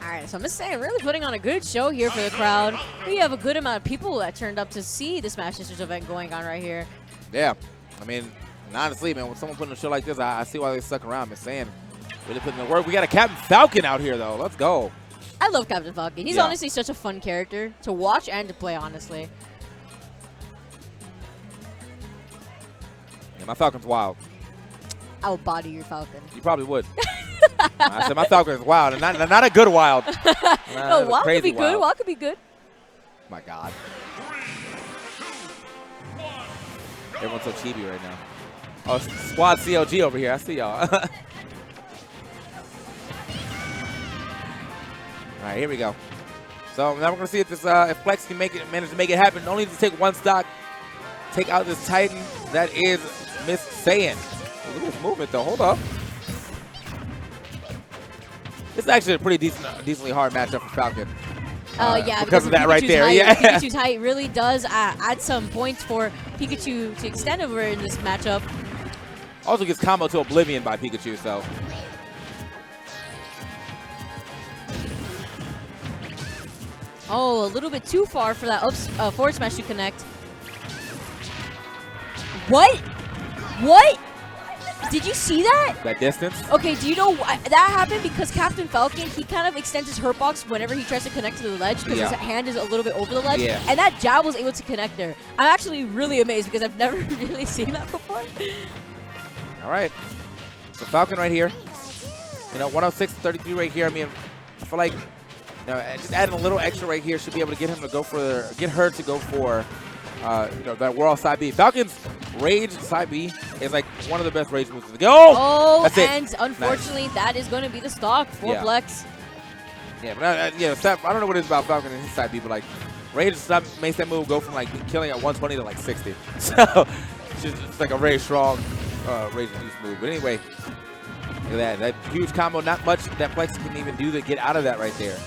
Alright, so Miss Saiyan really putting on a good show here for the crowd. We have a good amount of people that turned up to see the Smash Sisters event going on right here. Yeah. I mean, honestly, man, when someone putting a show like this, I see why they stuck around. Miss Saiyan really putting in the work. We got a Captain Falcon out here, though. Let's go. I love Captain Falcon. He's honestly such a fun character to watch and to play, honestly. Yeah, my Falcon's wild. I will body your Falcon. You probably would. I said my Falcon is wild, and not a good wild. No, wild could be good. Wild could be good. My God. Everyone's so chibi right now. Oh, Squad CLG over here. I see y'all. All right, here we go. So now we're gonna see if this if Flex can manage to make it happen. Only to take one stock, take out this Titan that is Miss Saiyan. Look at this movement though. Hold up. It's actually a pretty decently hard matchup for Falcon. Yeah, because of that right there. Height. Yeah, Pikachu's height really does add some points for Pikachu to extend over in this matchup. Also gets combo to oblivion by Pikachu, so. Oh, a little bit too far for that forward smash to connect. What? What? Did you see that? That distance? Okay, do you know why that happened? Because Captain Falcon, he kind of extends his hurt box whenever he tries to connect to the ledge because his hand is a little bit over the ledge. Yeah. And that jab was able to connect there. I'm actually really amazed because I've never really seen that before. All right. So Falcon right here. You know, 106-33 right here. I mean, I feel like just adding a little extra right here should be able to get him to go for, get her to go for, that World Side B. Falcon's Rage Side B is like one of the best Rage moves to go. Oh, that's and it. unfortunately, that is going to be the stock for Flex. Yeah, but I don't know what it is about Falcon and his Side B, but like Rage makes that move go from like killing at 120 to like 60. So it's just like a very strong Rage induced move. But anyway, look at that huge combo. Not much that Flex can even do to get out of that right there.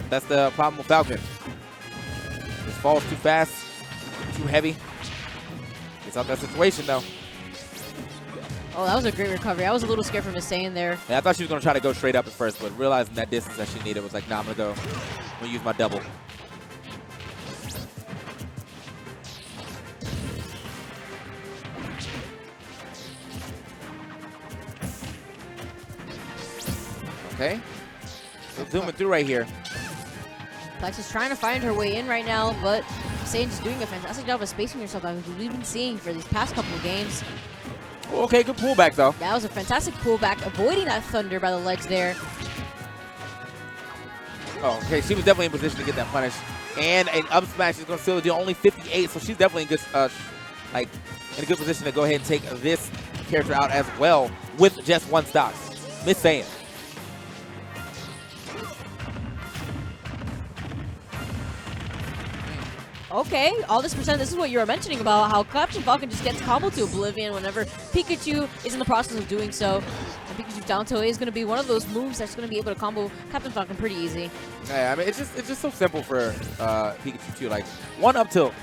That's the problem with Falcon. Just falls too fast, too heavy. Gets out that situation, though. Oh, that was a great recovery. I was a little scared for Miss Saiyan there. Yeah, I thought she was going to try to go straight up at first, but realizing that distance that she needed was like, nah, I'm going to use my double. Okay. So zooming through right here. Plex is trying to find her way in right now, but Saiyans doing a fantastic job of spacing herself out, as we've been seeing for these past couple of games. Okay, good pullback, though. That was a fantastic pullback, avoiding that thunder by the ledge there. Oh, okay, she was definitely in position to get that punish. And an up smash is going to still do only 58, so she's definitely in good, in a good position to go ahead and take this character out as well with just one stock. Miss Saiyan. Okay, all this percent, this is what you were mentioning about how Captain Falcon just gets comboed to oblivion whenever Pikachu is in the process of doing so. And Pikachu down tilt is going to be one of those moves that's going to be able to combo Captain Falcon pretty easy. Yeah, I mean, it's just so simple for Pikachu too. Like, one up tilt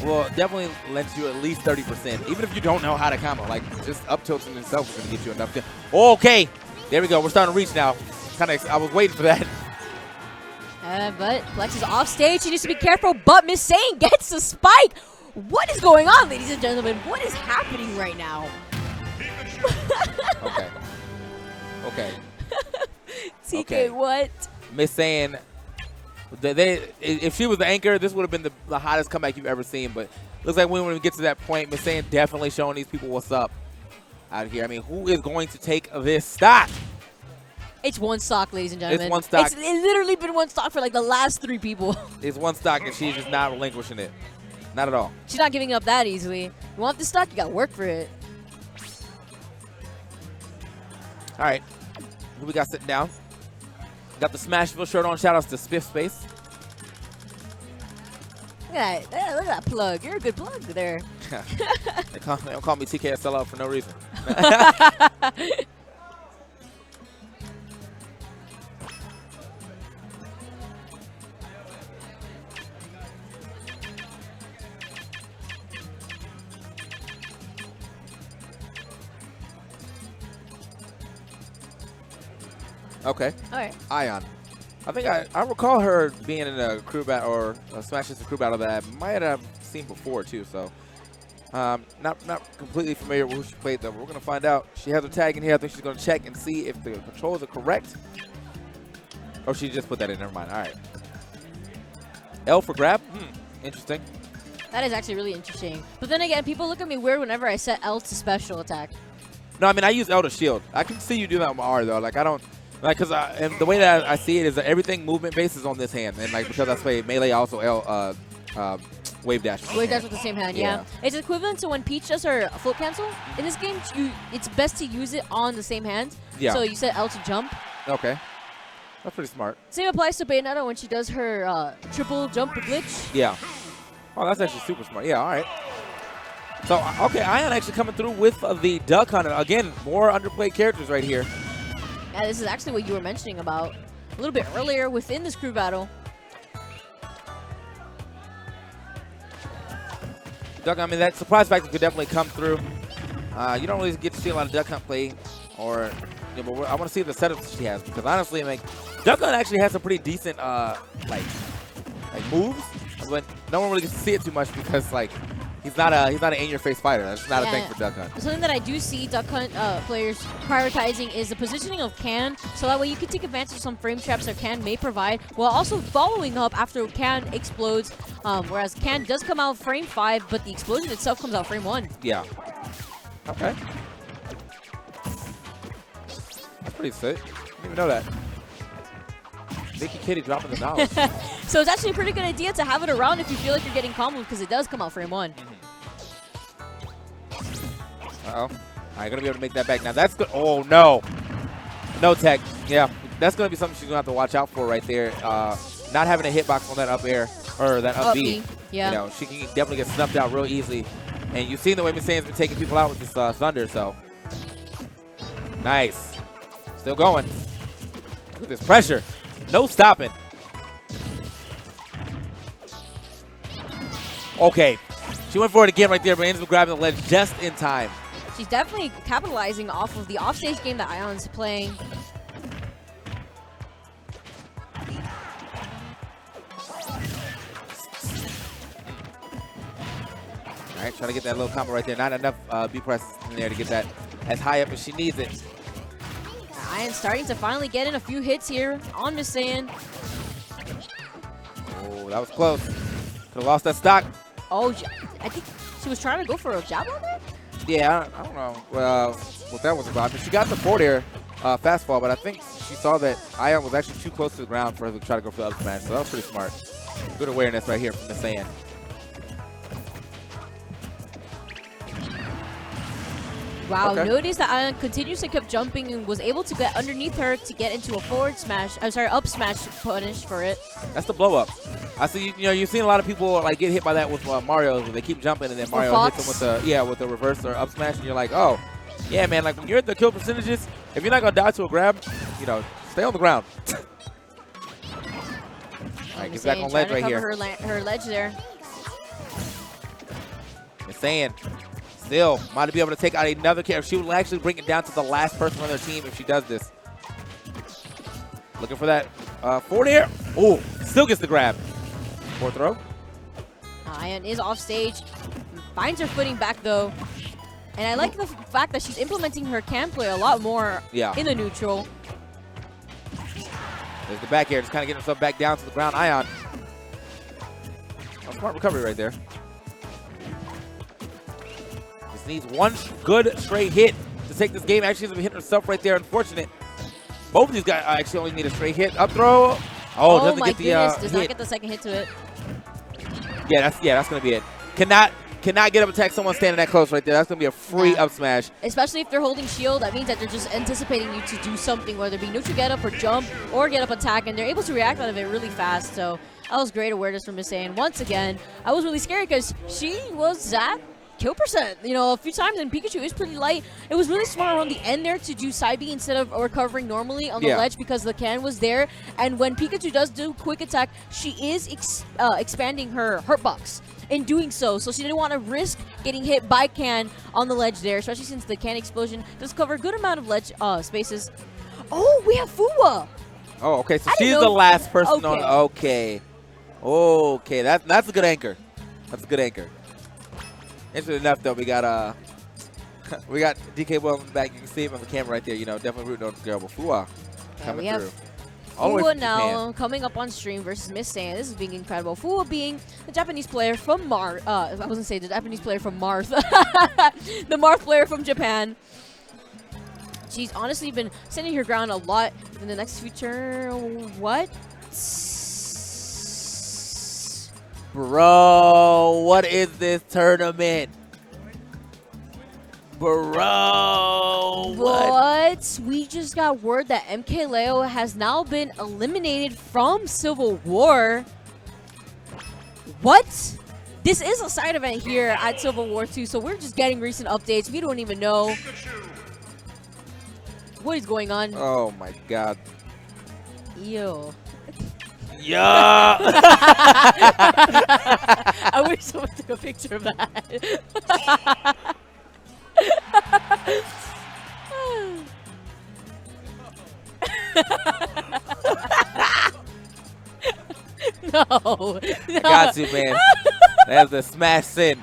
will definitely lend you at least 30%, even if you don't know how to combo. Like, just up tilts in itself is going to get you enough. Okay, there we go. We're starting to reach now. I was waiting for that. But Plex is off stage. She needs to be careful, but Miss Saiyan gets the spike. What is going on, ladies and gentlemen? What is happening right now? Okay. Okay. TK, okay. what? Miss Saiyan, if she was the anchor, this would have been the hottest comeback you've ever seen. But looks like when we get to that point, Miss Saiyan definitely showing these people what's up out here. I mean, who is going to take this stock? It's one stock, ladies and gentlemen. It's one stock. It's literally been one stock for like the last 3 people. It's one stock, and she's just not relinquishing it. Not at all. She's not giving up that easily. You want this stock, you gotta work for it. All right. Who we got sitting down? Got the Smashville shirt on. Shoutouts to Spiff Space. Look at that. Look at that plug. You're a good plug there. They don't call me TK sellout for no reason. Okay. All right. Ion. I think I recall her being in a crew battle or a Smash Hits crew battle that I might have seen before too. So not completely familiar with who she played though. But we're gonna find out. She has her tag in here. I think she's gonna check and see if the controls are correct. Or she just put that in. Never mind. All right. L for grab. Interesting. That is actually really interesting. But then again, people look at me weird whenever I set L to special attack. No, I mean I use L to shield. I can see you do that with R though. Like I don't. Like, cause and the way that I see it is that everything movement based is on this hand, and like because I play melee, I also wave dash. Wave dash with the same hand, yeah. It's equivalent to when Peach does her float cancel. In this game, it's best to use it on the same hand. Yeah. So you set L to jump. Okay. That's pretty smart. Same applies to Bayonetta when she does her triple jump glitch. Yeah. Oh, that's actually super smart. Yeah. All right. So okay, Ion actually coming through with the Duck Hunter again. More underplayed characters right here. Yeah, this is actually what you were mentioning about a little bit earlier within this crew battle. Duck, I mean, that surprise factor could definitely come through. You don't really get to see a lot of Duck Hunt play, or but I want to see the setups she has because honestly, like Duck Hunt actually has some pretty decent like moves, but no one really gets to see it too much because like he's not an in-your-face fighter. That's not a thing for Duck Hunt. Something that I do see Duck Hunt players prioritizing is the positioning of Can, so that way you can take advantage of some frame traps that Can may provide, while also following up after Can explodes. Whereas Can does come out frame 5, but the explosion itself comes out frame 1. Yeah. Okay. That's pretty sick. Didn't even know that. Mickey Kitty dropping the knowledge. So it's actually a pretty good idea to have it around if you feel like you're getting comboed because it does come out frame 1. Uh-oh. All right, gonna be able to make that back. Now that's good. Oh, no. No tech. Yeah, that's gonna be something she's gonna have to watch out for right there. Not having a hitbox on that up air, or that up B. Yeah. You know, she can definitely get snuffed out real easily. And you've seen the way Miss Saiyan's been taking people out with this Thunder, so. Nice. Still going. Look at this pressure. No stopping. Okay. She went for it again right there, but ends up grabbing the ledge just in time. She's definitely capitalizing off of the offstage game that Ion's playing. All right, trying to get that little combo right there. Not enough B presses in there to get that as high up as she needs it. Ion's starting to finally get in a few hits here on Miss Saiyan. Oh, that was close. Could have lost that stock. Oh, I think she was trying to go for a jab on that? Yeah, I don't know what that was about. I mean, she got the forward air fastball, but I think she saw that Ion was actually too close to the ground for her to try to go for the up smash, so that was pretty smart. Good awareness right here from Miss Saiyan. Wow, Okay. notice that Ion continuously kept jumping and was able to get underneath her to get into a forward smash. I'm sorry, up smash punish for it. That's the blow up. I see. You know, you've seen a lot of people like get hit by that with Mario. Where they keep jumping and then Mario hits them with the reverse or up smash, and you're like, oh, yeah, man. Like when you're at the kill percentages, if you're not gonna die to a grab, you know, stay on the ground. All right, gets back on ledge right here. Her ledge there. Miss Saiyan still might be able to take out another kill. She will actually bring it down to the last person on their team if she does this. Looking for that forward air. Oh, still gets the grab. Fourth throw. Ion is off stage. Finds her footing back though. And I like the fact that she's implementing her can play a lot more in the neutral. There's the back air, just kind of getting herself back down to the ground. Ion. A smart recovery right there. Just needs one good straight hit to take this game. Actually, she's hitting herself right there. Unfortunate. Both of these guys actually only need a straight hit. Up throw. Oh, doesn't my get the goodness, does hit. not get the second hit to it. Yeah, that's gonna be it. Cannot get up attack someone standing that close right there. That's gonna be a free up smash. Especially if they're holding shield, that means that they're just anticipating you to do something, whether it be neutral get up or jump or get up attack, and they're able to react out of it really fast. So that was great awareness from Miss Saiyan. Once again, I was really scared because she was at kill percent, you know, a few times, and Pikachu is pretty light. It was really smart around the end there to do side B instead of recovering normally on the ledge because the can was there. And when Pikachu does do quick attack, she is expanding her hurt box in doing so. So she didn't want to risk getting hit by can on the ledge there, especially since the can explosion does cover a good amount of ledge spaces. Oh, we have Fuwa. Oh, okay. So she's the last person on. Okay. Okay. That's a good anchor. That's a good anchor. Interesting enough, though, we got DK Well in the back. You can see him on the camera right there. You know, definitely rooting on the girl. But Fuwa coming through. Fuwa now coming up on stream versus Miss Saiyan. This is being incredible. Fuwa being the Japanese player from Marth. I was gonna say the Japanese player from Marth. The Marth player from Japan. She's honestly been standing her ground a lot in the next future. What? Bro, what is this tournament? Bro, what? We just got word that MK Leo has now been eliminated from Civil War. What? This is a side event here at Civil War 2, so we're just getting recent updates. We don't even know what is going on. Oh my god. Yo. Yeah. I wish someone took a picture of that. No. I got you, man. That's the smash sin.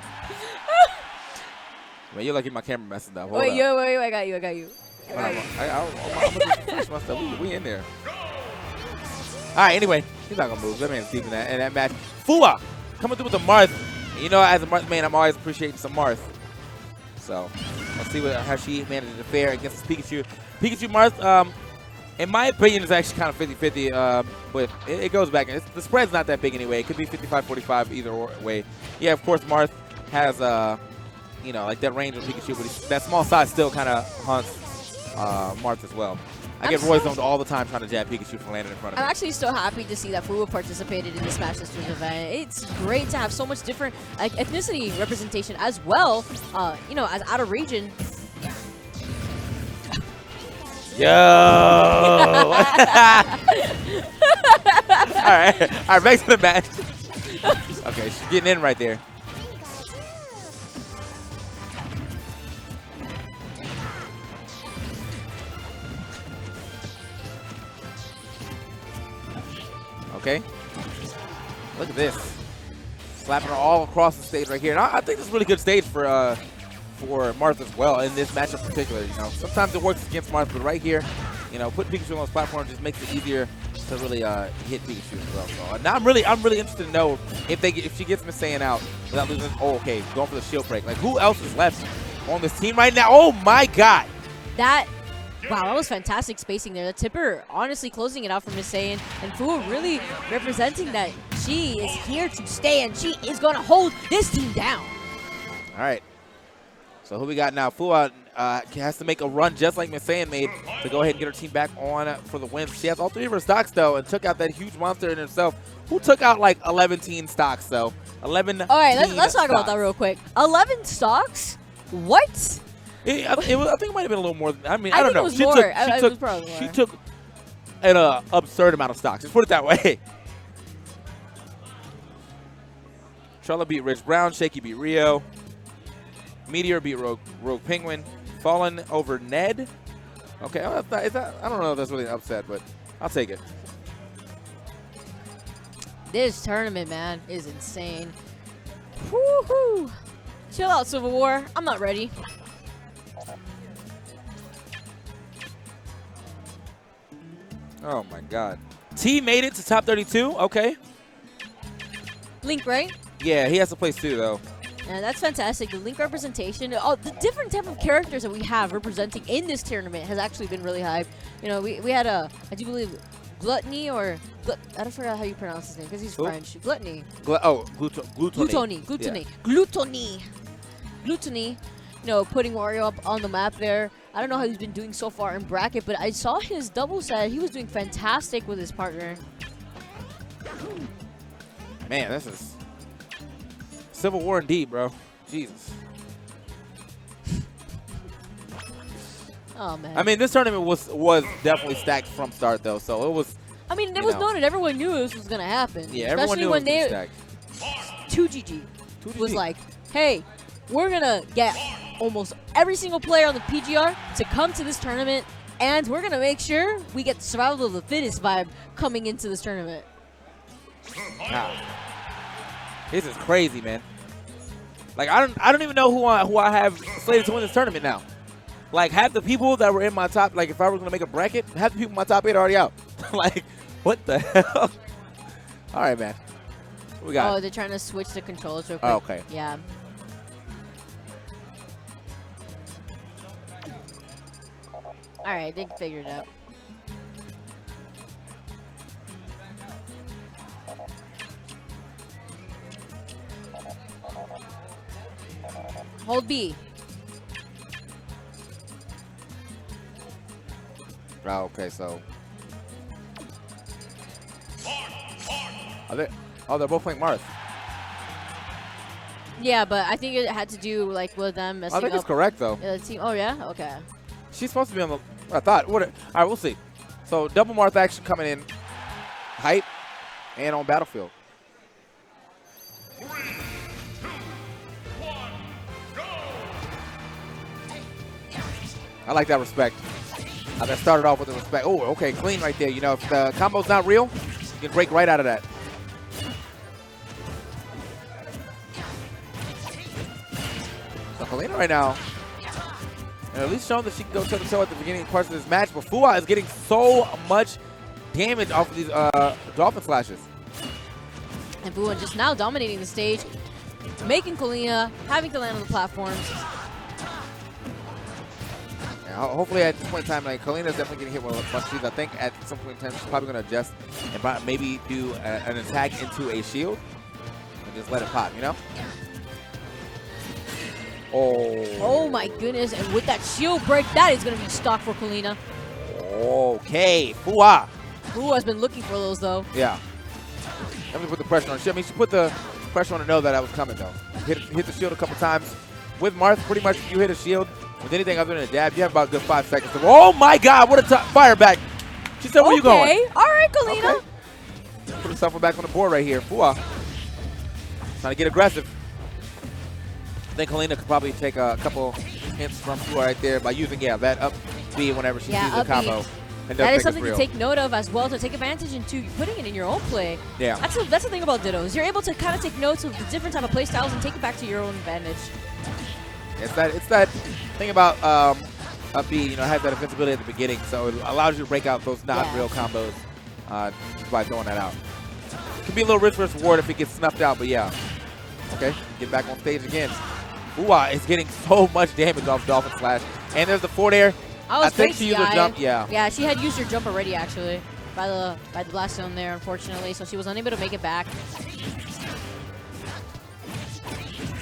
Man, you're lucky my camera messing up. Wait, I got you. I'm gonna finish my stuff. We in there. All right, anyway, he's not going to move. That man's deep in that match. Fuwa coming through with the Marth. And you know, as a Marth man, I'm always appreciating some Marth. So, let's see how she manages to fare against this Pikachu. Pikachu Marth, in my opinion, is actually kind of 50-50. But it goes back. The spread's not that big anyway. It could be 55-45 either way. Yeah, of course, Marth has, you know, like that range of Pikachu. But that small size still kind of haunts Marth as well. I get Roy zoned all the time trying to jab Pikachu from landing in front of me. I'm actually so happy to see that Fuwa participated in the Smash Sisters event. It's great to have so much different ethnicity representation as well, you know, as out of region. Yo! All right, back to the match. Okay, she's getting in right there. Okay. Look at this. Slapping her all across the stage right here. And I think this is a really good stage for Marth as well in this matchup in particular. You know, sometimes it works against Marth, but right here, you know, putting Pikachu on this platform just makes it easier to really hit Pikachu as well. So now I'm really interested to know if she gets Miss Saiyan out without losing. Oh, okay, going for the shield break. Like, who else is left on this team right now? Oh my God! Wow, that was fantastic spacing there. The tipper honestly closing it out for Miss Saiyan, and Fu really representing that she is here to stay and she is going to hold this team down. All right. So who we got now? Fua has to make a run just like Miss Saiyan made to go ahead and get her team back on for the win. She has all 3 of her stocks, though, and took out that huge monster in herself, who took out like 11 stocks, though. 11. All right, let's talk about that real quick. 11 stocks? What? I think it might have been a little more. I mean, I don't know. It was more. It was probably more. She took an absurd amount of stocks. Let's put it that way. Charlotte beat Rich Brown. Shaky beat Rio. Meteor beat Rogue Penguin. Fallen over Ned. Okay, I don't know if that's really an upset, but I'll take it. This tournament, man, is insane. Woohoo! Chill out, Civil War. I'm not ready. Oh my God. T made it to top 32. Okay. Link, right? Yeah, he has to place 2 though. Yeah, that's fantastic. The Link representation, the different type of characters that we have representing in this tournament has actually been really high. You know, we had I do believe, Gluttony or I don't forget how you pronounce his name because he's French. Gluttony. Gluttony. Gluttony. You know, putting Wario up on the map there. I don't know how he's been doing so far in bracket, but I saw his double set. He was doing fantastic with his partner. Man, this is Civil War indeed, bro. Jesus. Oh man. I mean, this tournament was definitely stacked from start though, so it was. I mean, it was noted. Everyone knew this was gonna happen. Yeah, everyone knew it was stacked. 2GG was like, hey, we're gonna get almost every single player on the PGR to come to this tournament, and we're gonna make sure we get the survival of the fittest vibe coming into this tournament. Wow. This is crazy, man. Like I don't even know who I have slated to win this tournament now. Like half the people that were in my top, like if I was gonna make a bracket, half the people in my top 8 are already out. Like, what the hell? All right, man. What we got? Oh, they're trying to switch the controls real quick. Oh, okay. Yeah. All right, they figured it out. Hold B. Oh, okay, so. They're both playing Marth. Yeah, but I think it had to do like with them messing up. I think it's correct though. The team. Oh yeah, okay. She's supposed to be on the. I thought. All right, we'll see. So double Marth action coming in, height, and on battlefield. 3, 2, 1, go! I like that respect. That started off with the respect. Oh, okay, clean right there. You know, if the combo's not real, you can break right out of that. So Kalina right now, at least showing that she can go toe-to-toe at the beginning parts of this match, but Fua is getting so much damage off of these Dolphin Slashes. And Fua just now dominating the stage, making Kalina having to land on the platforms. Hopefully at this point in time, like Kalina's definitely getting hit with punches. I think at some point in time she's probably going to adjust and maybe do an attack into a shield and just let it pop, you know? Oh my goodness, and with that shield break, that is going to be stock for Kalina. Okay, Fua. Fua has been looking for those though. Yeah. Let me put the pressure on. I mean, she put the pressure on to know that was coming though. Hit the shield a couple times. With Marth, pretty much if you hit a shield, with anything other than a dab, you have about a good 5 seconds. Oh my God, what a fire back. She said, where you going? Okay, all right, Kalina. Okay. Put herself back on the board right here. Fua trying to get aggressive. I think Kalina could probably take a couple hints from Fua right there by using, that up B whenever she sees the combo. It does That make is us something to real. take note of as well, to take advantage into putting it in your own play. Yeah. That's the thing about Dittos. You're able to kind of take notes of the different type of play styles and take it back to your own advantage. It's that thing about up B, you know, has that invincibility at the beginning, so it allows you to break out those not real combos just by throwing that out. It can be a little risk versus reward if it gets snuffed out, but yeah. Okay, get back on stage again. Uwa is getting so much damage off Dolphin Slash. And there's the forward air. I think she used her jump, yeah. Yeah, she had used her jump already, actually, by the blast zone there, unfortunately, so she was unable to make it back.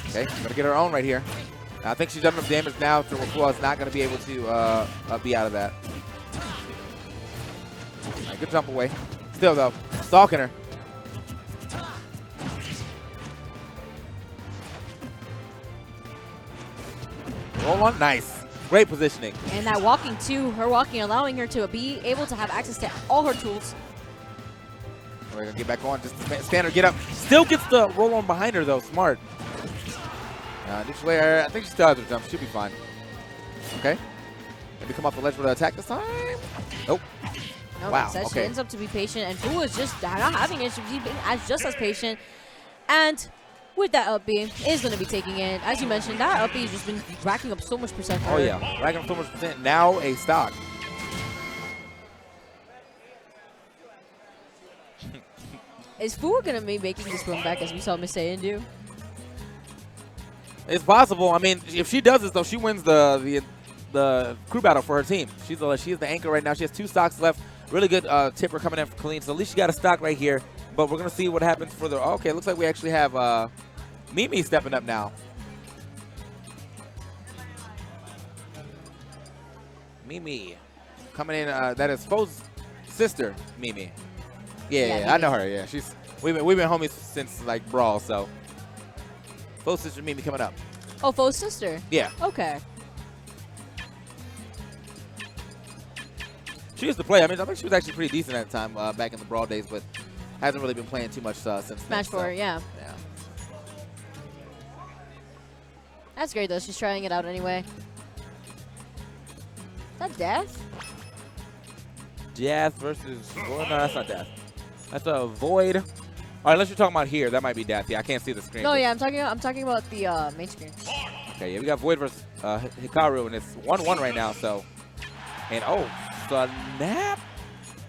Okay, gonna get her own right here. I think she's done enough damage now to Uwa is not gonna be able to be out of that. All right, good jump away. Still though, stalking her. Roll on, nice. Great positioning. And that walking too, her walking, allowing her to be able to have access to all her tools. We're gonna get back on, just stand her, get up. Still gets the roll on behind her though, smart. Neutral air, I think she still has her jump, she'll be fine. Okay. Maybe come off the ledge with an attack this time. Nope. No, Wow, instead okay. she ends up to be patient, and Fu is just not having it. She's being just as patient. And with that up B, is going to be taking it. As you mentioned, that up B has just been racking up so much percent. Oh yeah, racking up so much percent. Now a stock. Is Fu going to be making this run back as we saw Miss Saiyan do? It's possible. I mean, if she does this though, she wins the crew battle for her team. She is the anchor right now. She has 2 stocks left. Really good tipper coming in for Colleen. So at least she got a stock right here. But we're gonna see what happens for the. Okay, looks like we actually have Mimi stepping up now. Mimi coming in. That is Fo's sister, Mimi. Yeah, I know her. Yeah, we've been homies since like Brawl. So Fo's sister Mimi coming up. Oh, Fo's sister? Yeah. Okay. She used to play. I mean, I think she was actually pretty decent at the time back in the Brawl days, but hasn't really been playing too much since then. Smash 4, so, yeah. Yeah. That's great, though. She's trying it out anyway. Is that Death? Death versus. Well, no, that's not Death. That's a Void. All right, unless you're talking about here, that might be Death. Yeah, I can't see the screen. No, yeah, I'm talking about the main screen. Okay, yeah, we got Void versus Hikaru, and it's 1-1 right now. So, and oh, snap.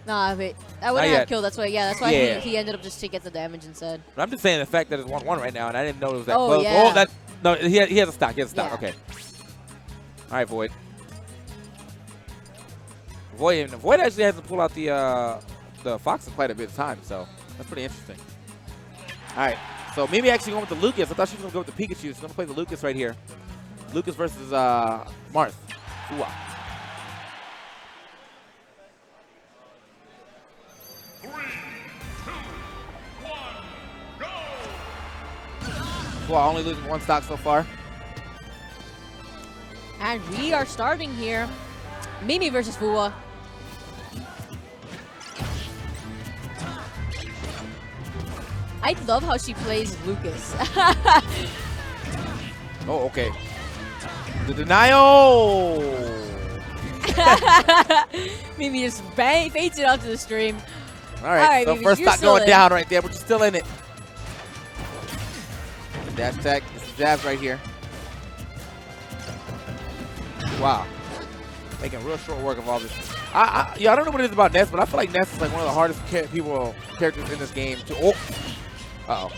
Nah, wait, that wouldn't yet. have killed. That's why. Yeah, that's why Yeah. he ended up just to get the damage instead. But I'm just saying the fact that it's 1-1 right now, and I didn't know it was that Oh, close. yeah. Oh, that no, he has a stock. He has a stock. Yeah. Okay. All right, Void. Void actually hasn't pulled out the Fox in quite a bit of time, so that's pretty interesting. All right, so maybe actually going with the Lucas. I thought she was going to go with the Pikachu. She's going to play the Lucas right here. Lucas versus Marth. Uwa. 3, 2, 1, go! Uwa only losing 1 stock so far. And we are starting here. Mimi versus Fuwa. I love how she plays Lucas. Oh, okay. The denial. Mimi just faints it onto the stream. All right, so Mimi, first you're stock still going in. down right there, but you're still in it. Dash tech, some jabs right here. Wow. Making real short work of all this. Yeah, I don't know what it is about Ness, but I feel like Ness is like one of the hardest characters in this game to. Oh. Uh-oh.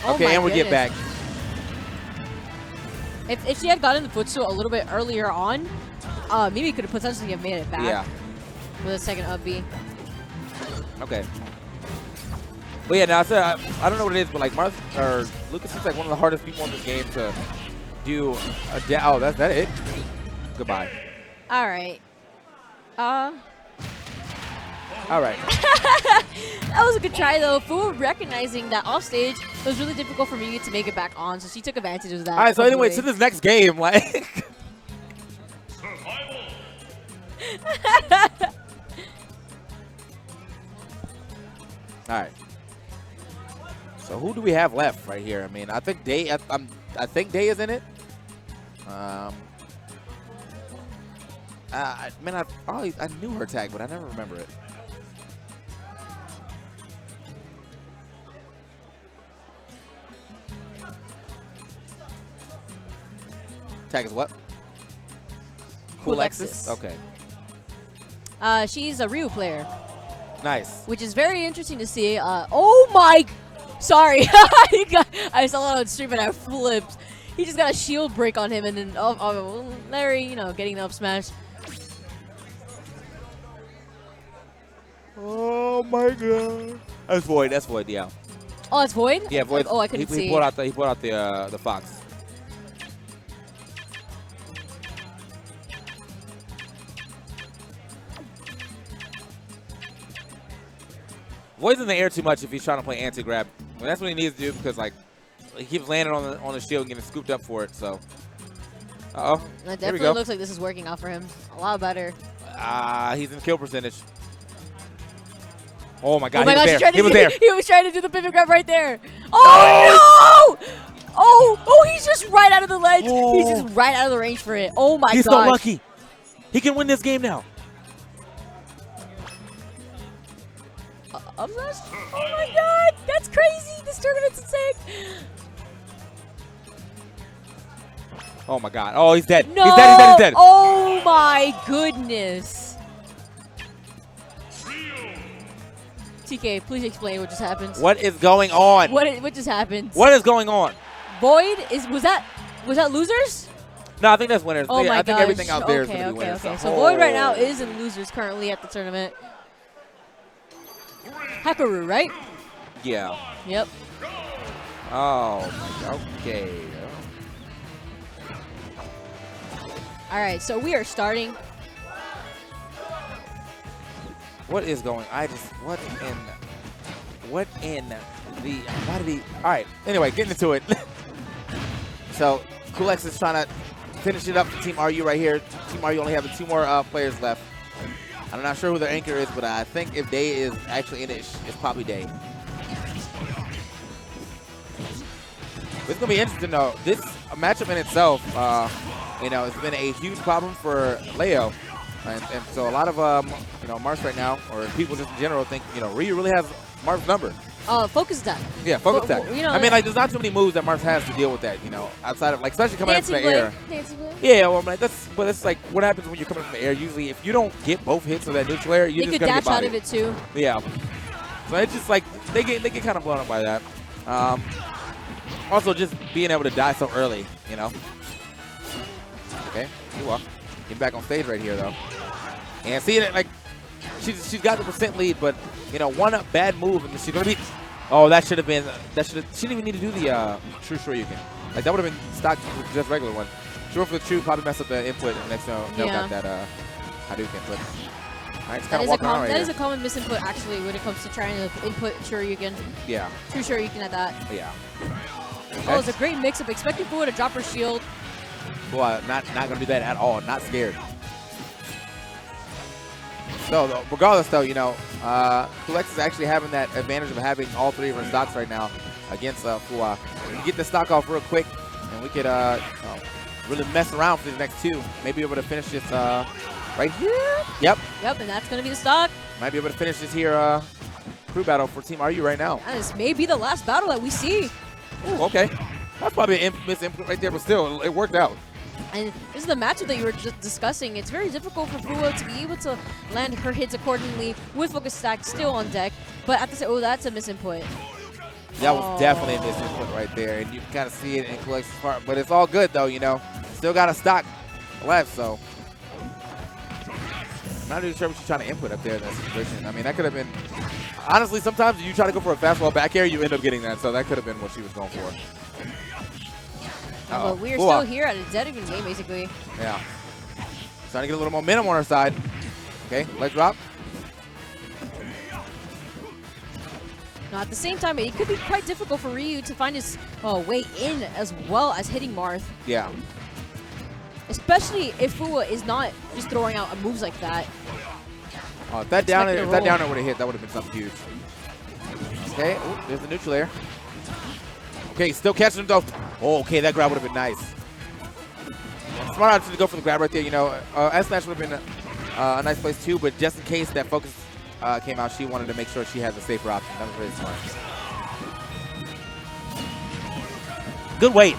Oh Okay, my and we get goodness. back. If she had gotten the footstool a little bit earlier on, Mimi could have potentially have made it back. Yeah. With a second up B. Okay. But yeah, now I said I don't know what it is, but like Lucas is like one of the hardest people in this game to do a oh, that's that it. Goodbye. All right. All right. That was a good try though. Fu recognizing that off stage it was really difficult for Mimi to make it back on, so she took advantage of that. All right. So anyway, to completely. this next game, like. Survival. All right. So who do we have left right here? I mean, I think Day. I think Day is in it. Man, I knew her tag, but I never remember it. Tag is what? Coolexis. Okay. She's a Ryu player, Nice. which is very interesting to see. Oh my! Sorry, I saw that on stream and I flipped. He just got a shield break on him, and then Larry, you know, getting the up smash. Oh my god. That's Void. That's Void. Yeah. Oh, it's Void. Yeah, Void. Oh, I couldn't see. He pulled out the fox. Void's in the air too much if he's trying to play anti-grab. Well, that's what he needs to do because like he keeps landing on the shield and getting scooped up for it. So, It definitely looks like this is working out for him a lot better. He's in kill percentage. Oh my god, oh my gosh, he was there. He was trying to do the pivot grab right there. Oh no! Oh, he's just right out of the ledge. Oh. He's just right out of the range for it. Oh my god. He's so lucky. He can win this game now. Up smash? Oh my god, that's crazy. This tournament's insane. Oh my god. Oh, he's dead. No. He's dead. He's dead. Oh my goodness. TK, please explain what just happened. What is going on? What just happened? What is going on? Void was that losers? No, I think that's winners. Oh yeah, my I think gosh. everything out there is okay, going to be winners. Okay. So Void right now is in losers currently at the tournament. Hakaru, right? Yeah. Yep. Oh, my god. Okay. All right, so we are starting. What is going? What in the? Why did he? All right. Anyway, getting into it. So Coolexis is trying to finish it up for Team RU right here. Team RU only having 2 more players left. I'm not sure who their anchor is, but I think if Day is actually in it, it's probably Day. It's gonna be interesting though. This matchup in itself, you know, it's been a huge problem for Leo, and so a lot of you know, Marth right now, or people just in general, think, you know, Ryu really has Marth's number. Focus attack. Yeah, focus attack. You know, I mean, like, there's not too many moves that Marth has to deal with that, you know, outside of, like, especially coming out from the air. Dancing blade. Yeah, well, like, but it's like what happens when you're coming from the air. Usually, if you don't get both hits of that neutral air, you're They just could gonna dash get out bodied. of it too. Yeah. So it's just like they get kind of blown up by that. Also, just being able to die so early, you know. Okay, you are getting back on stage right here though, and see that, like, she's got the percent lead, but you know, one bad move and she's gonna be. Oh, that should have been. She didn't even need to do the true Shoryuken. Like, that would have been stock with just regular one. Sure for the true, probably messed up the input, and next no got that Hadouken. But it's kind of walking around right That is here. a common misinput actually when it comes to trying to input Shoryuken. Yeah. True Shoryuken at that. Yeah. Oh, it's a great mix-up. Expecting Fuwa to drop her shield. Well, not gonna do that at all. Not scared. So regardless, though, you know, Coolexis is actually having that advantage of having all 3 of her stocks right now against Fuwa. We can get the stock off real quick, and we could really mess around for these next 2. Maybe able to finish this right here. Yep. Yep, and that's gonna be the stock. Might be able to finish this here crew battle for Team RU right now. And this may be the last battle that we see. Ooh, okay. That's probably an infamous input right there, but still, it worked out. And this is the matchup that you were just discussing. It's very difficult for Fuwa to be able to land her hits accordingly with focus stack still on deck. But at the same, that's a misinput. That was definitely a misinput right there, and you can kind of see it in Coolexis' part. But it's all good, though, you know. Still got a stock left, so. I'm not really sure what she's trying to input up there in that situation. I mean, that could have been. Honestly, sometimes you try to go for a fastball back air, you end up getting that. So that could have been what she was going for. But we're still here at a dead even game, basically. Yeah. Trying to get a little momentum on her side. Okay, leg drop. Now, at the same time, it could be quite difficult for Ryu to find his way in as well as hitting Marth. Yeah. Especially if Fuwa is not just throwing out moves like that. If that down air would have hit, that would have been something huge. Okay, ooh, there's the neutral air. Okay, still catching him though. Oh, okay, that grab would have been nice. smart option to go for the grab right there. You know, S-Smash would have been a nice place too, but just in case that focus came out, she wanted to make sure she has a safer option. That was very smart. Good weight.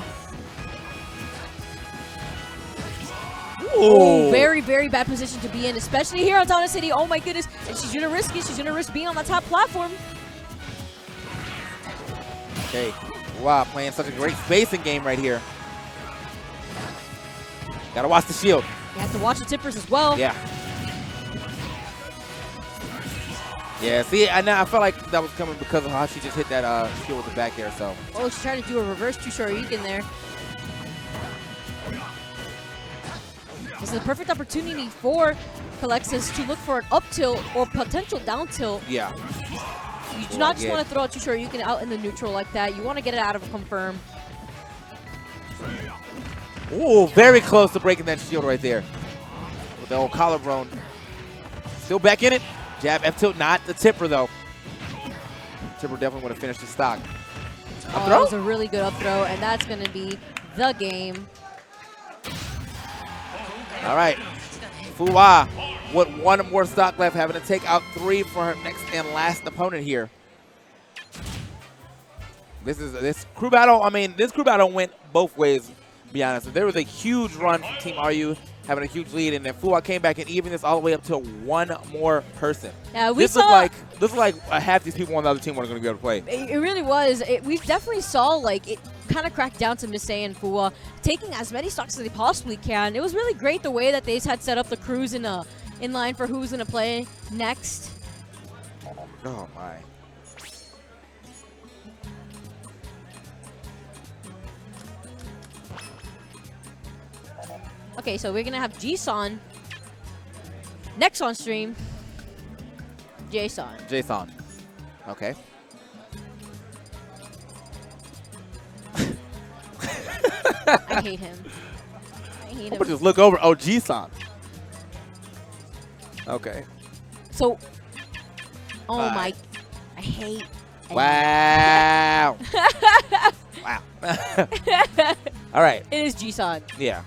Oh, very, very bad position to be in, especially here on Tana City. Oh my goodness. And she's going to risk it. She's going to risk being on the top platform. Okay. Wow, playing such a great spacing game right here. Gotta watch the shield. You have to watch the tippers as well. Yeah. Yeah, see, I felt like that was coming because of how she just hit that shield with the back air, so. Oh, she's trying to do a reverse Chushoriken there. This is a perfect opportunity for Calexis to look for an up tilt or potential down tilt. Yeah. You do not just want to throw a Chushoriken out in the neutral like that. You want to get it out of a confirm. Ooh, very close to breaking that shield right there. With the old collarbone. Still back in it. Jab, F tilt, not the tipper though. Tipper definitely would have finished the stock. Up That throw? was a really good up throw, and that's going to be the game. All right. Fuwa with one more stock left, having to take out 3 for her next and last opponent here. This crew battle, I mean, this crew battle went both ways, to be honest. There was a huge run from Team RU having a huge lead, and then Fuwa came back and evened this all the way up to 1 more person. Yeah, we This saw looked like half these people on the other team weren't going to be able to play. it really was. We definitely saw like it kind of cracked down to Missei and Fuwa taking as many stocks as they possibly can. It was really great the way that they had set up the crews in line for who was going to play next. Oh my. Okay, so we're going to have Jisun next on stream. Jason. Jason. Okay. I hate him. I hate I'm gonna him. just look over. Oh, G-San. Okay. So, oh Bye. my, I hate. Wow. Wow. All right. It is Jisun. Yeah.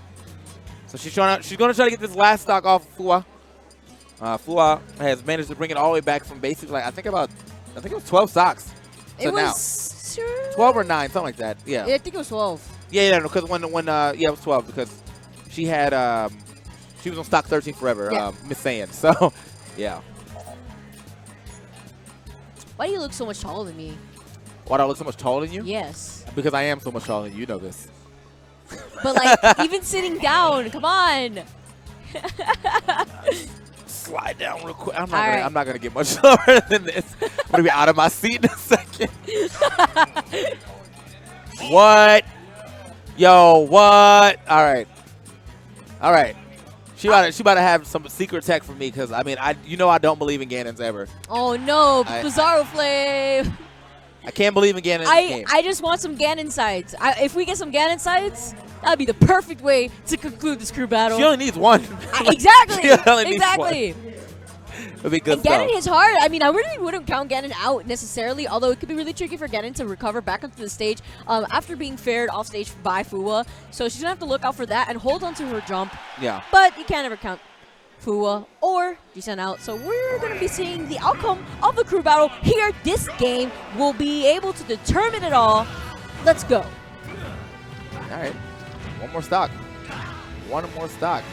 So she's gonna try to get this last stock off of Fuwa. Fuwa has managed to bring it all the way back from basically like I think it was 12 stocks. So It now was 12 or 9, something like that. Yeah. Yeah, I think it was 12. Yeah, because when it was 12 because she had she was on stock 13 forever. Yeah. Miss Saiyan. So yeah. Why do you look so much taller than me? Why do I look so much taller than you? Yes. Because I am so much taller than you. You know this. But like, even sitting down, come on. Slide down real quick. I'm right. not gonna get much lower than this. I'm gonna be out of my seat in a second. What? Yo, what? All right. All right. She about to have some secret tech for me because I mean I don't believe in Ganons ever. Oh no, Bizarro Flame. I can't believe in Ganon in this game. I just want some Ganon sides. If we get some Ganon sides, that'd be the perfect way to conclude this crew battle. She only needs one. Exactly. She only needs Exactly. one. It'll be good And stuff. Ganon hits hard. I mean, I really wouldn't count Ganon out necessarily, although it could be really tricky for Ganon to recover back onto the stage after being fared off stage by Fuwa. So she's going to have to look out for that and hold on to her jump. Yeah. But you can't ever count Fuwa or Jisun out. So we're going to be seeing the outcome of the crew battle here. This game will be able to determine it all. Let's go. All right. One more stock. One more stock.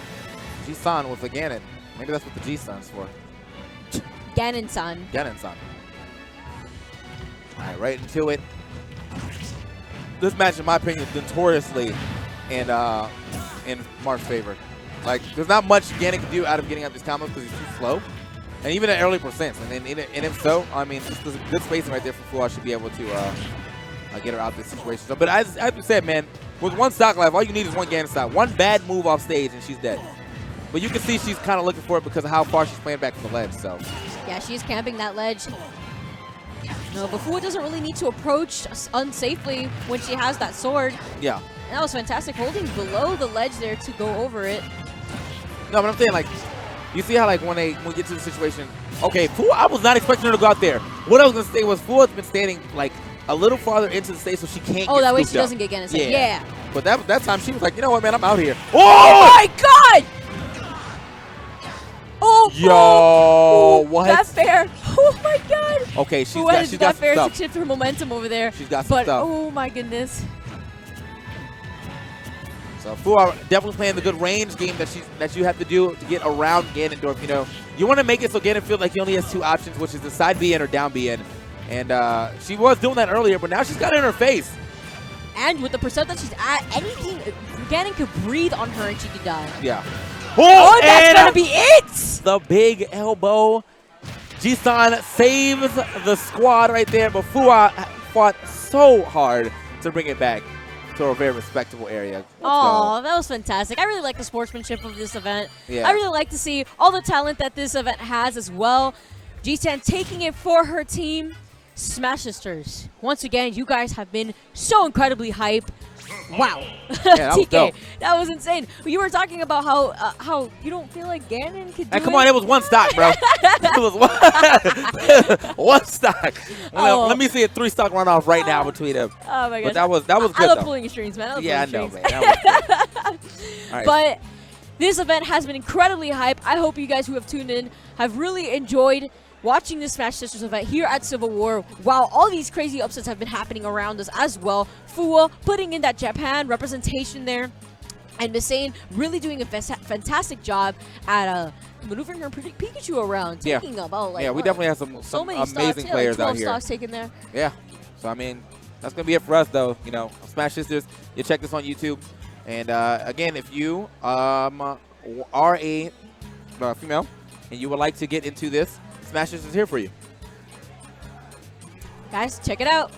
G-San with the Ganon. Maybe that's what the G-San's for. Ganon-san. Ganon-san. All right, right into it. This match, in my opinion, is notoriously in Mark's favor. Like, there's not much Ganon can do out of getting out these combos because he's too slow. And even at early percents. And if so, I mean, this is good spacing right there for Fuwa. Should be able to get her out of this situation. So, but as I said, man, with one stock life, all you need is one Ganon stock. One bad move off stage and she's dead. But you can see she's kind of looking for it because of how far she's playing back from the ledge. So Yeah, she's camping that ledge. No, but Fuwa doesn't really need to approach unsafely when she has that sword. yeah. And that was fantastic, holding below the ledge there to go over it. No, but I'm saying, like, you see how, like, when we get to the situation, okay, Fuwa, I was not expecting her to go out there. What I was going to say was Fuwa's been standing, like, a little farther into the stage so she can't Oh, get that way scooped she up. doesn't get Genesis. Yeah. Yeah. But that time she was like, you know what, man, I'm out here. Oh Oh! my god! Oh, Yo, what? That fair. Oh my god. Okay, she's Who got wanted some that fair to stuff. shift her momentum over there. She's got some But stuff. oh my goodness. So Fua definitely playing the good range game that you have to do to get around Ganondorf. You know, you want to make it so Ganon feels like he only has two options, which is the side B in or down B in. And she was doing that earlier, but now she's got it in her face. And with the percent that she's at, anything, Ganon could breathe on her and she could die. Yeah. Oh, that's and gonna be it! the big elbow. Jisan saves the squad right there, but Fua fought so hard to bring it back to a very respectable area. Let's Oh, go. that was fantastic. I really like the sportsmanship of this event. Yeah. I really like to see all the talent that this event has as well. G-Stan taking it for her team. Smash Sisters, once again, you guys have been so incredibly hype. Wow. Yeah, that was TK, dope. that was insane. You were talking about how you don't feel like Ganon could do Hey, come on, it was one stock, bro. It was one stock. Oh. Let me see a 3-stock runoff right now between them. Oh my But gosh. that was I good love though. pulling your strings, man. I love Yeah, I pulling know, your man. strings. That was good. All right. But this event has been incredibly hype. I hope you guys who have tuned in have really enjoyed watching the Smash Sisters event here at Civil War, while all these crazy upsets have been happening around us as well. Fua putting in that Japan representation there, and Missane really doing a fantastic job at maneuvering her Pikachu around, Yeah. taking about like Yeah, we what, definitely have some so many amazing stocks, players like 12 out here. stocks taken there. Yeah. So, I mean, that's going to be it for us, though. You know, Smash Sisters, you check this on YouTube. And, again, if you are a female and you would like to get into this, Smash Sisters is here for you. Guys, check it out.